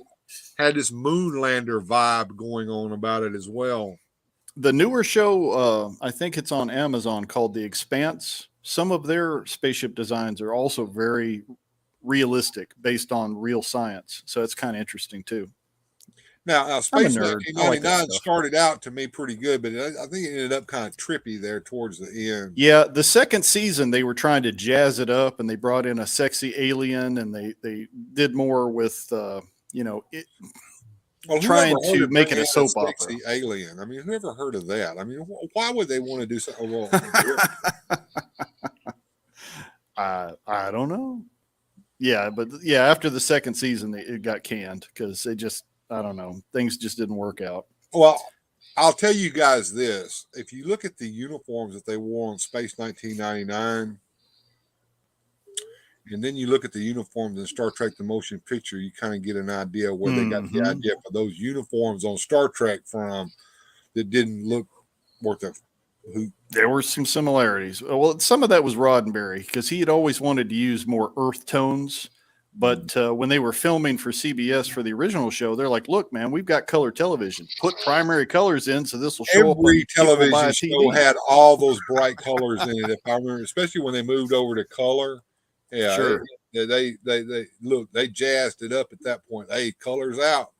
had this moonlander vibe going on about it as well. The newer show, I think it's on Amazon, called The Expanse. Some of their spaceship designs are also very realistic, based on real science. So it's kind of interesting too. Now, I'm a Space nerd. I like that 1999 stuff. started out to me pretty good, but I think it ended up kind of trippy there towards the end. Yeah, the second season they were trying to jazz it up, and they brought in a sexy alien, and they did more with Well, trying whoever heard to of make it bringing a in soap opera. sexy alien? I mean, whoever heard of that? I mean, why would they want to do something? Well, I don't know. Yeah, but yeah, after the second season, it got canned because I don't know, things just didn't work out. well, I'll tell you guys this: if you look at the uniforms that they wore on Space 1999, and then you look at the uniforms in Star Trek: The Motion Picture, you kind of get an idea where they got the Mhm. idea for those uniforms on Star Trek from that didn't look worth a hoot. There were some similarities. Well, some of that was Roddenberry because he had always wanted to use more earth tones. But when they were filming for CBS for the original show, they're like, "Look, man, we've got color television. Put primary colors in, so this will show up on Every people will buy television a show TV." had all those bright colors in it. If I remember, especially when they moved over to color, yeah, Sure. they look, they jazzed it up at that point. Hey, colors out.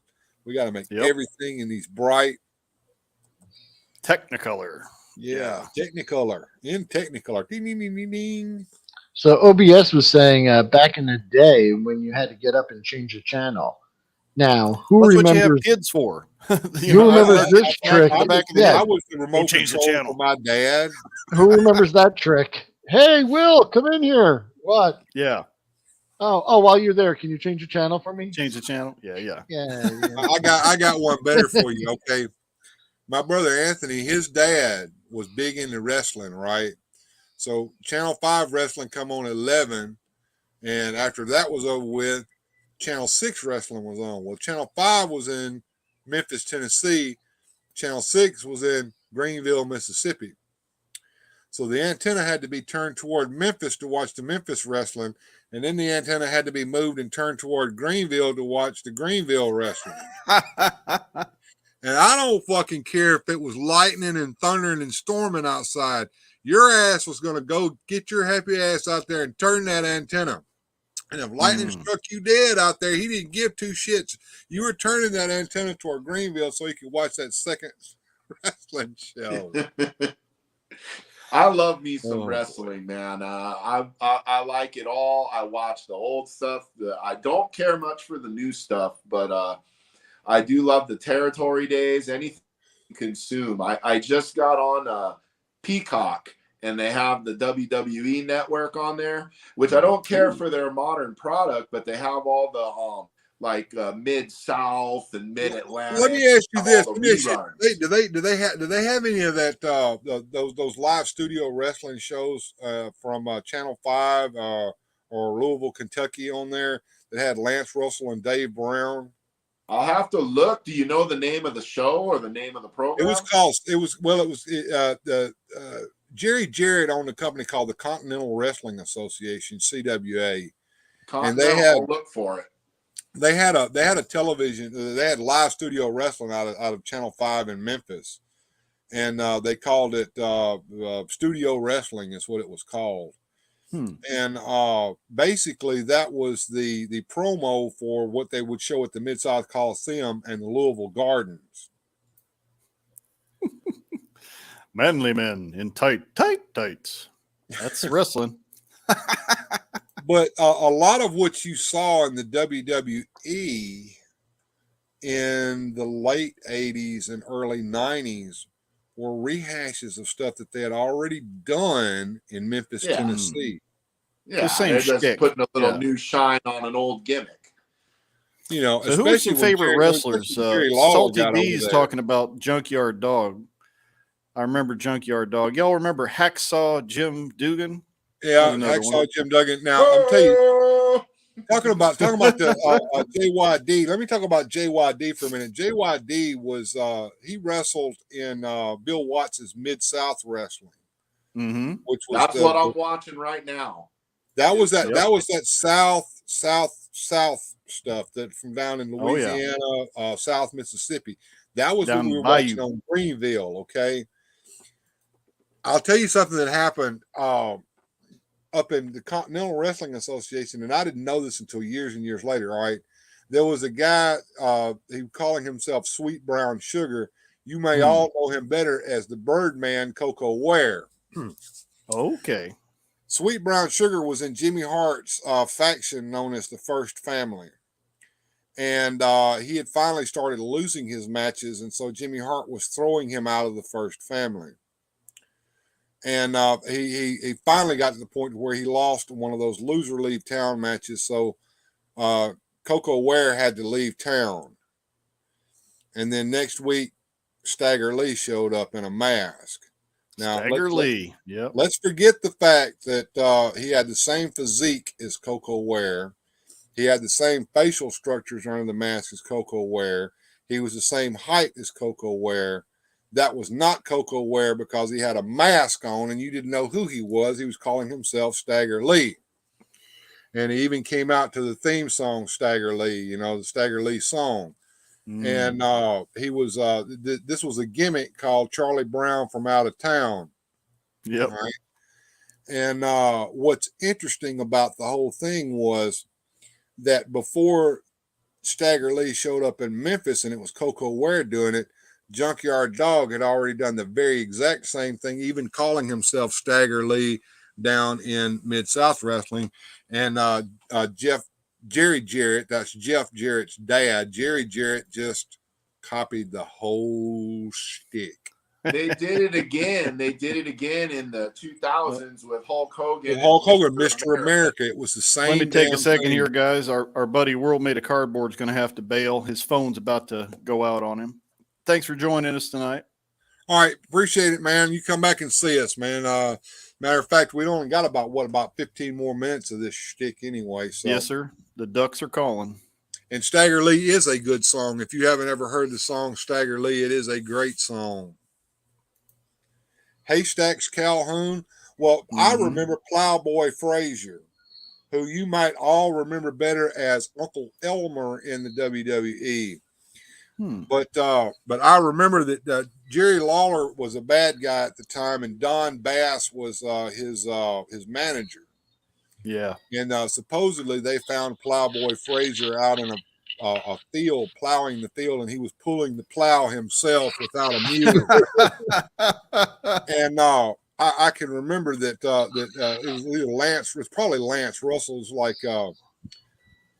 We got to make Yep. everything in these bright, Technicolor. Technicolor, in Technicolor. Ding, ding, ding, ding, ding. So OBS was saying back in the day when you had to get up and change the channel. Now, who That's what you have remembers? kids for. Who remembers this trick? In the back of the Yeah, I head. was the remote change the control channel. for my dad. who remembers that trick? Hey, Will, come in here. What? Yeah. Oh, while you're there, can you change the channel for me? Change the channel. Yeah. Yeah. I got one better for you. Okay, my brother Anthony, his dad was big into wrestling, right? So Channel 5 wrestling come on at 11, and after that was over with, Channel 6 wrestling was on. Well, Channel 5 was in Memphis, Tennessee. Channel 6 was in Greenville, Mississippi. So the antenna had to be turned toward Memphis to watch the Memphis wrestling, and then the antenna had to be moved and turned toward Greenville to watch the Greenville wrestling. And I don't fucking care if it was lightning and thundering and storming outside. Your ass was going to go get your happy ass out there and turn that antenna. And if lightning struck you dead out there, he didn't give two shits. You were turning that antenna toward Greenville so he could watch that second wrestling show. I love me some wrestling, man. I like it all. I watch the old stuff. I don't care much for the new stuff, but I do love the territory days. Anything you consume. I just got on Peacock, and they have the WWE network on there, which I don't care for their modern product, but they have all the Mid-South and Mid-Atlantic. Let me ask you this: do they have any of that those live studio wrestling shows from Channel 5 or Louisville, Kentucky on there that had Lance Russell and Dave Brown? I'll have to look. Do you know the name of the show or the name of the program? Jerry Jarrett owned a company called the Continental Wrestling Association, CWA. And I'll look for it. They had a television. They had live studio wrestling out of Channel 5 in Memphis, and they called it studio wrestling. Is what it was called. And basically, that was the promo for what they would show at the Mid-South Coliseum and the Louisville Gardens. Manly men in tights. That's wrestling. But a lot of what you saw in the WWE in the late 80s and early 90s were rehashes of stuff that they had already done in Memphis, Tennessee. Yeah, same they're just shtick. putting a little Yeah. new shine on an old gimmick. You know, So who are some especially when favorite Jerry- when wrestlers? Jerry Lawler Salty got over B's there. talking about Junkyard Dog. I remember Junkyard Dog. Y'all remember Hacksaw Jim Dugan? Yeah, another Hacksaw one. Jim Duggan. Now I'm telling you, talking about the JYD. Let me talk about JYD for a minute. JYD was he wrestled in Bill Watts's Mid-South Wrestling, Mm-hmm. which was That's what I'm watching right now. that was that Yep. that was that South stuff that from down in Oh, yeah. Louisiana, South Mississippi. That was Down when we in were Bayou. watching on Greenville. Okay, I'll tell you something that happened up in the Continental Wrestling Association, and I didn't know this until years and years later. All right, there was a guy he calling himself Sweet Brown Sugar. You may all know him better as the Birdman Coco Ware. Okay. Sweet Brown Sugar was in Jimmy Hart's faction known as the First Family. And he had finally started losing his matches, and so Jimmy Hart was throwing him out of the First Family. And he finally got to the point where he lost one of those loser leave town matches, so Coco Ware had to leave town. And then next week, Stagger Lee showed up in a mask. Now, Stagger Lee. Yep. let's forget the fact that he had the same physique as Coco Ware. He had the same facial structures under the mask as Coco Ware. He was the same height as Coco Ware. That was not Coco Ware because he had a mask on and you didn't know who he was. He was calling himself Stagger Lee. And he even came out to the theme song, Stagger Lee, you know, the Stagger Lee song. And he was, this was a gimmick called Charlie Brown from Out of Town. Yep. Right? And what's interesting about the whole thing was that before Stagger Lee showed up in Memphis and it was Coco Ware doing it, Junkyard Dog had already done the very exact same thing, even calling himself Stagger Lee down in Mid-South Wrestling. And Jerry Jarrett, that's Jeff Jarrett's dad, Jerry Jarrett just copied the whole shtick. They did it again. They did it again in the 2000s with Hulk Hogan. With Hulk Hogan, Mr. America. It was the same. Let me take a second thing. here, guys. Our buddy World Made of Cardboard is going to have to bail. His phone's about to go out on him. Thanks for joining us tonight. All right. Appreciate it, man. You come back and see us, man. Matter of fact, we only got about 15 more minutes of this shtick anyway. So. Yes, sir. The Ducks are calling. And Stagger Lee is a good song. If you haven't ever heard the song Stagger Lee, it is a great song. Haystacks Calhoun. Well, I remember Plowboy Frazier, who you might all remember better as Uncle Elmer in the WWE. But I remember that Jerry Lawler was a bad guy at the time, and Don Bass was his manager. Yeah. And supposedly they found Plowboy Frazier out in a field, plowing the field, and he was pulling the plow himself without a mule. And I can remember that it was either Lance, it was probably Lance Russell's like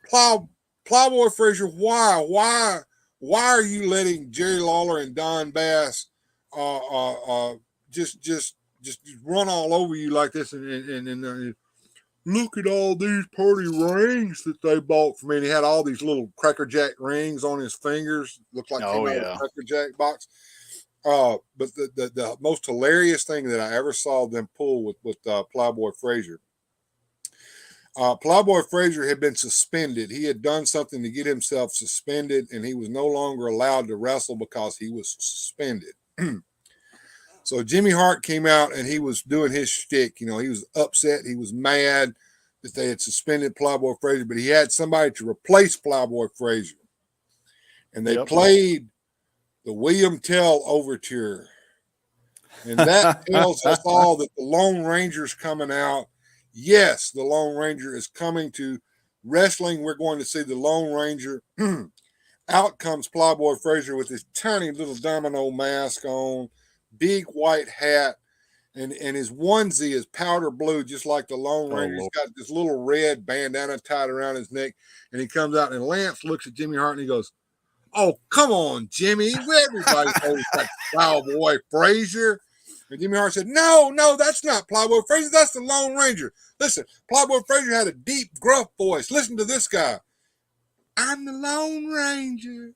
Plowboy Frazier, why are you letting Jerry Lawler and Don Bass just run all over you like this and look at all these pretty rings that they bought for me. And he had all these little Cracker Jack rings on his fingers. Looked like came out of a Cracker Jack box. But the most hilarious thing that I ever saw them pull with Plowboy Frazier. Plowboy Frazier had been suspended. He had done something to get himself suspended, and he was no longer allowed to wrestle because he was suspended. So Jimmy Hart came out and he was doing his shtick. You know, he was upset. He was mad that they had suspended Plowboy Frazier, but he had somebody to replace Plowboy Frazier. And they played the William Tell Overture. And that tells us all that the Lone Ranger's coming out. Yes, the Lone Ranger is coming to wrestling. We're going to see the Lone Ranger. Out comes Plowboy Frazier with his tiny little domino mask on, big white hat, and his onesie is powder blue, just like the Lone Ranger. He's got this little red bandana tied around his neck, and he comes out, and Lance looks at Jimmy Hart, and he goes, "Oh, come on, Jimmy. Everybody knows that Plowboy Frazier." And Jimmy Hart said, no, that's not Plywood Frazier. That's the Lone Ranger. Listen, Plywood Frazier had a deep, gruff voice. Listen to this guy. I'm the Lone Ranger.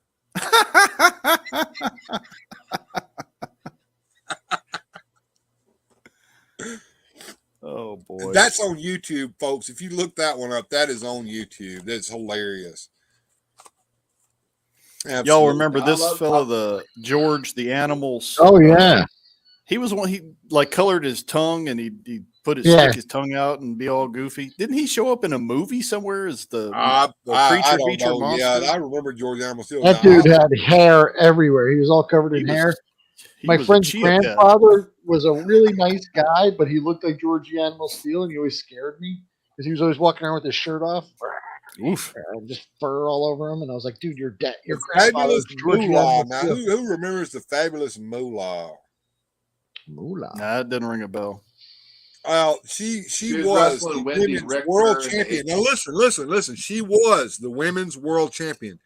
Oh boy, that's on YouTube, folks. If you look that one up, that is on YouTube. That's hilarious. Absolutely. Y'all remember this fellow, the George the Animals? Oh yeah, he was one. He like colored his tongue and he put his Yeah. stick his tongue out and be all goofy. Didn't he show up in a movie somewhere as the I creature don't feature know. monster? Yeah, I remember George Animal Steel. that dude had hair everywhere. He was all covered in hair. My was a friend's chia pet. grandfather was a really nice guy, but he looked like George the Animal Steel, and he always scared me because he was always walking around with his shirt off. Oof. And just fur all over him, and I was like, "Dude, you're dead. Your Fabulous grandfather's George the Moolah. Animal Now, Steel." who remembers the Fabulous Moolah? Moolah. Nah, it didn't ring a bell. Well, she was was wrestling the Wendy women's Richter world in the champion. 80s. Now, listen. She was the women's world champion.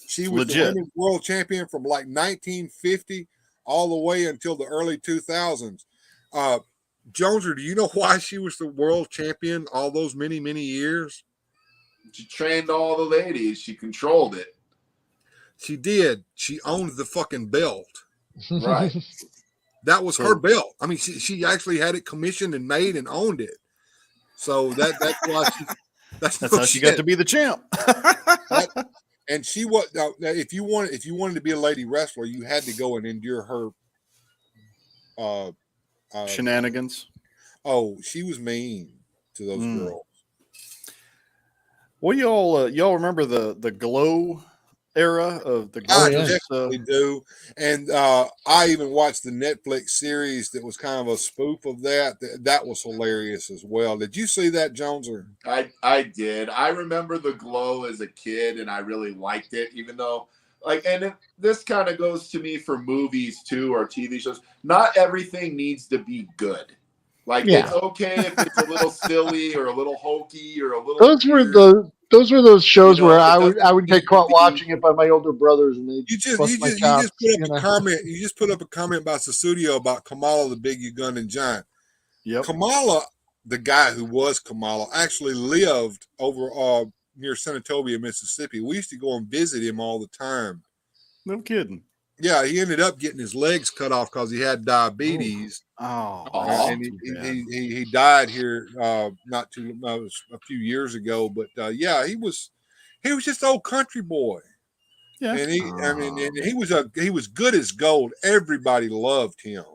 She was the Legit. women's world champion from like 1950 all the way until the early 2000s. Joneser, do you know why she was the world champion all those many, many years? She trained all the ladies. She controlled it. She did. She owned the fucking belt. Right. That was her belt. I mean, she actually had it commissioned and made and owned it. So that's why that's how she got to be the champ. And she was if you wanted to be a lady wrestler, you had to go and endure her shenanigans. Oh, she was mean to those girls. Well, y'all remember the Glow era of the I gorgeous, definitely do. And I even watched the Netflix series that was kind of a spoof of that. That was hilarious as well. Did you see that, Jones? Or I did. I remember the Glow as a kid, and I really liked it, even though this kind of goes to me for movies too, or TV shows. Not everything needs to be good. Like it's okay if it's a little silly or a little hokey or a little. Those were those shows where I would get need caught to be- watching it by my older brothers, and they you just put up a comment. You just put up a comment by Susudio about Kamala the Big Ugandan Giant. Yep. Kamala, the guy who was Kamala, actually lived over near Senatobia, Mississippi. We used to go and visit him all the time. No kidding. Yeah, he ended up getting his legs cut off because he had diabetes. And he died here a few years ago. But yeah, he was just old country boy. Yeah, and he was good as gold. Everybody loved him.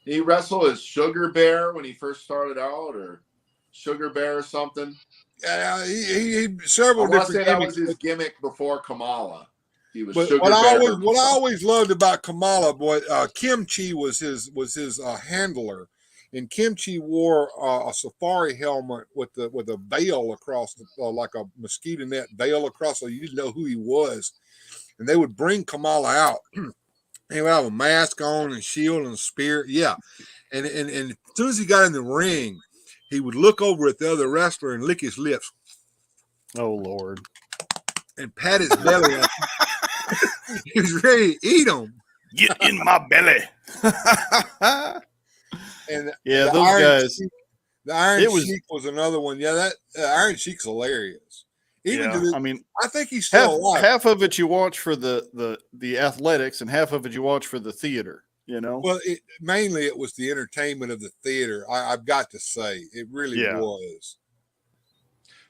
He wrestled as Sugar Bear when he first started out, or Sugar Bear or something. Yeah, he several I want to different. say that was his gimmick before Kamala. He was But Sugar what Bear. I always loved about Kamala, boy, Kimchi was his handler, and Kimchi wore a safari helmet with a veil across like a mosquito net veil across, so you didn't know who he was. And they would bring Kamala out. He would have a mask on and shield and spear, yeah. And as soon as he got in the ring, he would look over at the other wrestler and lick his lips. Oh Lord! And pat his belly. He was ready to eat him. Get in my belly. And yeah, those guys. The Iron Sheik was another one. Yeah, that Iron Sheik's hilarious. I think he's still alive. Half of it you watch for the athletics, and half of it you watch for the theater. You know. Well, mainly it was the entertainment of the theater. I've got to say, it really was.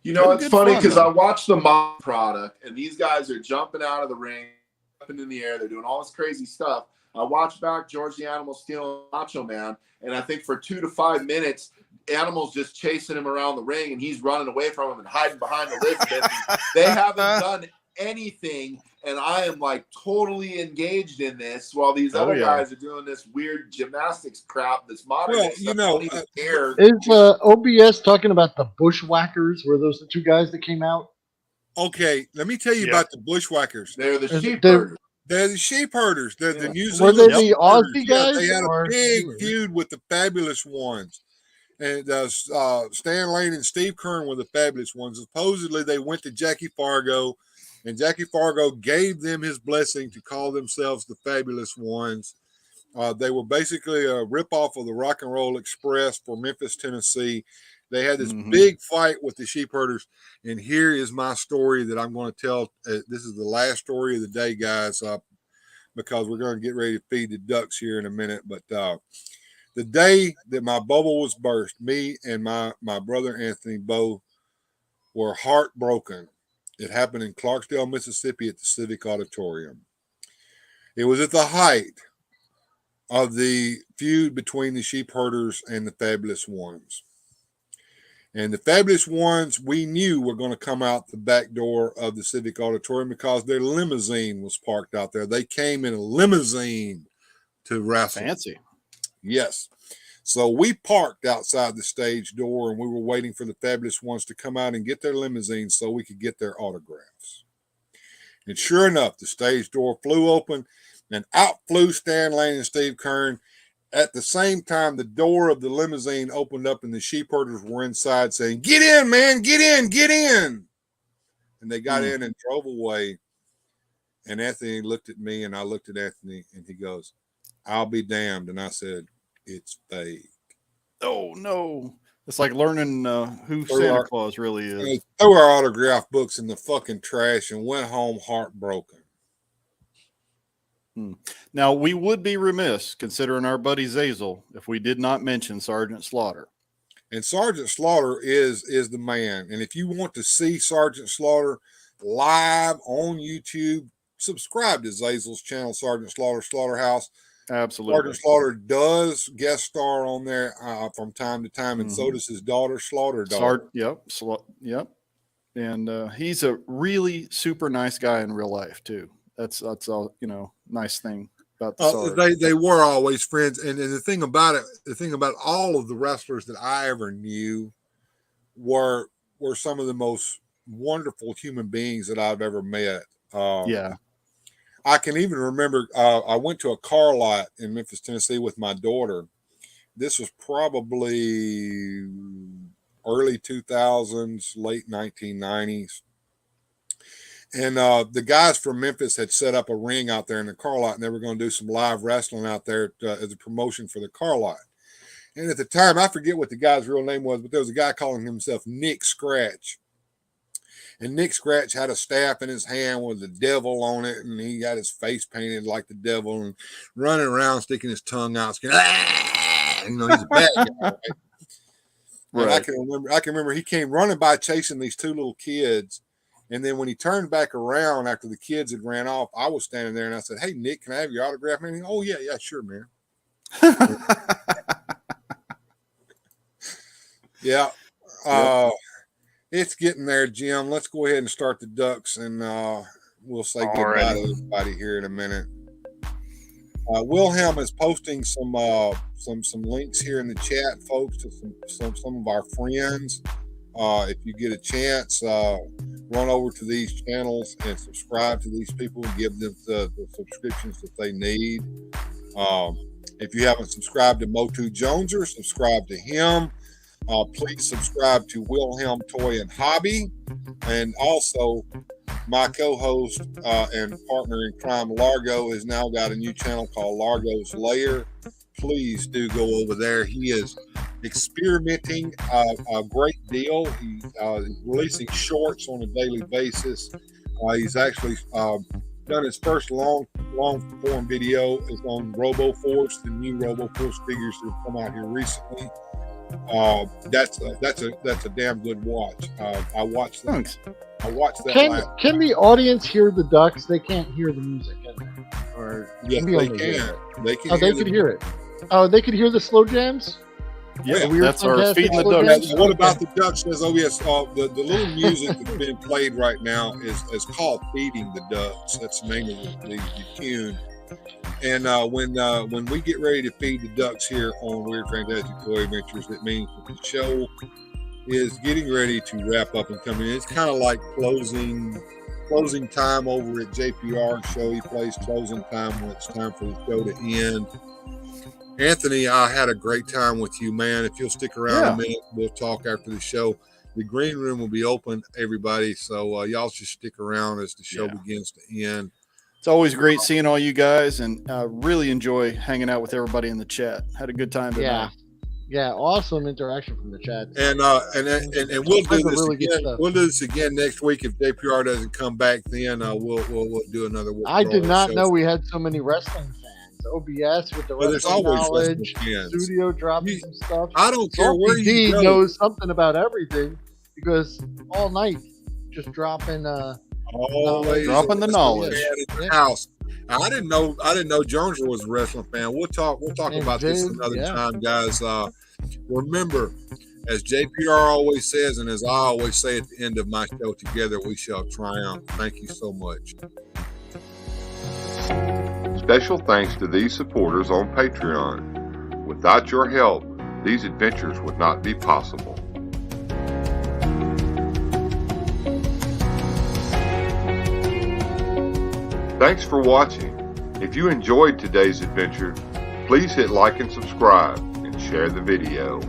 You know, it's funny because I watched the mob product, and these guys are jumping out of the ring, jumping in the air. They're doing all this crazy stuff. I watched back George the Animal Steel and Macho Man, and I think for 2 to 5 minutes, Animal's just chasing him around the ring, and he's running away from him and hiding behind Elizabeth. They haven't done anything, and I am like totally engaged in this while these other guys are doing this weird gymnastics crap that's modern. Well, you know, is OBS talking about the Bushwhackers? Were those the two guys that came out? Okay, let me tell you about the Bushwhackers. They're the sheep herders. They're the sheep herders. They're the New Zealand. Were they the Aussie guys? They had a big feud with the Fabulous Ones. And Stan Lane and Steve Kern were the Fabulous Ones. Supposedly, they went to Jackie Fargo, and Jackie Fargo gave them his blessing to call themselves the Fabulous Ones. They were basically a ripoff of the Rock and Roll Express for Memphis, Tennessee. They had this big fight with the sheep herders. And here is my story that I'm going to tell. This is the last story of the day, guys, because we're going to get ready to feed the ducks here in a minute. But the day that my bubble was burst, me and my brother Anthony both were heartbroken. It happened in Clarksdale, Mississippi at the Civic Auditorium. It was at the height of the feud between the sheep herders and the Fabulous Ones. And the Fabulous Ones, we knew were going to come out the back door of the Civic Auditorium because their limousine was parked out there. They came in a limousine to wrestle. Fancy. Yes. So we parked outside the stage door and we were waiting for the Fabulous Ones to come out and get their limousine so we could get their autographs. And sure enough, the stage door flew open and out flew Stan Lane and Steve Kern. At the same time, the door of the limousine opened up and the sheep herders were inside saying, "Get in, man, get in, get in." And they got in and drove away. And Anthony looked at me and I looked at Anthony and he goes, "I'll be damned." And I said, "It's fake." Oh, no. It's like learning who Santa Claus really is. They threw our autograph books in the fucking trash and went home heartbroken. Now, we would be remiss, considering our buddy Zazel, if we did not mention Sergeant Slaughter. And Sergeant Slaughter is the man. And if you want to see Sergeant Slaughter live on YouTube, subscribe to Zazel's channel, Sergeant Slaughter Slaughterhouse. Absolutely. Sergeant Slaughter does guest star on there from time to time, and so does his daughter, Slaughter daughter. Yep. And he's a really super nice guy in real life too. That's all, nice thing about the Sergeant. They were always friends, and the thing about all of the wrestlers that I ever knew were some of the most wonderful human beings that I've ever met. I can even remember I went to a car lot in Memphis, Tennessee with my daughter. This was probably early 2000s, late 1990s. And the guys from Memphis had set up a ring out there in the car lot, and they were going to do some live wrestling out there as a promotion for the car lot. And at the time, I forget what the guy's real name was, but there was a guy calling himself Nick Scratch. And Nick Scratch had a staff in his hand with the devil on it, and he got his face painted like the devil and running around, sticking his tongue out, saying, "Ah!" He's a bad guy. Right? Right. I can remember he came running by chasing these two little kids. And then when he turned back around after the kids had ran off, I was standing there and I said, "Hey, Nick, can I have your autograph?" And he, "Oh, yeah, sure, man." Yeah. It's getting there, Jim. Let's go ahead and start the ducks, and we'll say goodbye to everybody here in a minute. Wilhelm is posting some links here in the chat, folks, to some of our friends. If you get a chance, run over to these channels and subscribe to these people and give them the subscriptions that they need. If you haven't subscribed to Motu Joneser, subscribe to him. Please subscribe to Wilhelm Toy and Hobby. And also, my co-host and partner in crime, Largo, has now got a new channel called Largo's Lair. Please do go over there. He is experimenting a great deal. He's releasing shorts on a daily basis. He's actually done his first long form video is on RoboForce, the new RoboForce figures that have come out here recently. That's a damn good watch. I watched that. Thanks. I watched that. Can the audience hear the ducks? They can't hear the music, can they? Or yes, they can. They can. Oh, they could hear it. Oh, they could hear the slow jams. Yeah, that's our feeding the ducks. What about the ducks? Says, oh yes, the little music that's being played right now is called "Feeding the Ducks." That's the name of the tune. And when we get ready to feed the ducks here on Weird Fantastic Toy Adventures, it means that the show is getting ready to wrap up and come in. It's kind of like closing time over at JPR show. He plays closing time when it's time for the show to end. Anthony, I had a great time with you, man. If you'll stick around a minute, we'll talk after the show. The green room will be open, everybody. So y'all just stick around as the show begins to end. It's always great seeing all you guys, and really enjoy hanging out with everybody in the chat. Had a good time tonight. Yeah, awesome interaction from the chat. And we'll do this really good again. stuff. We'll do this again next week if JPR doesn't come back. Then we'll do another. I did not show. know we had so many wrestling fans. OBS with the Well, there's wrestling always knowledge, wrestling fans. studio dropping some stuff. I don't care where PD you go. knows something about everything because all night just dropping. Always dropping the knowledge. In the house. I didn't know Jones was a wrestling fan. We'll talk And about this Jim, another yeah. time, guys. Remember, as JPR always says, and as I always say at the end of my show, together we shall triumph. Thank you so much. Special thanks to these supporters on Patreon. Without your help, these adventures would not be possible. Thanks for watching. If you enjoyed today's adventure, please hit like and subscribe and share the video.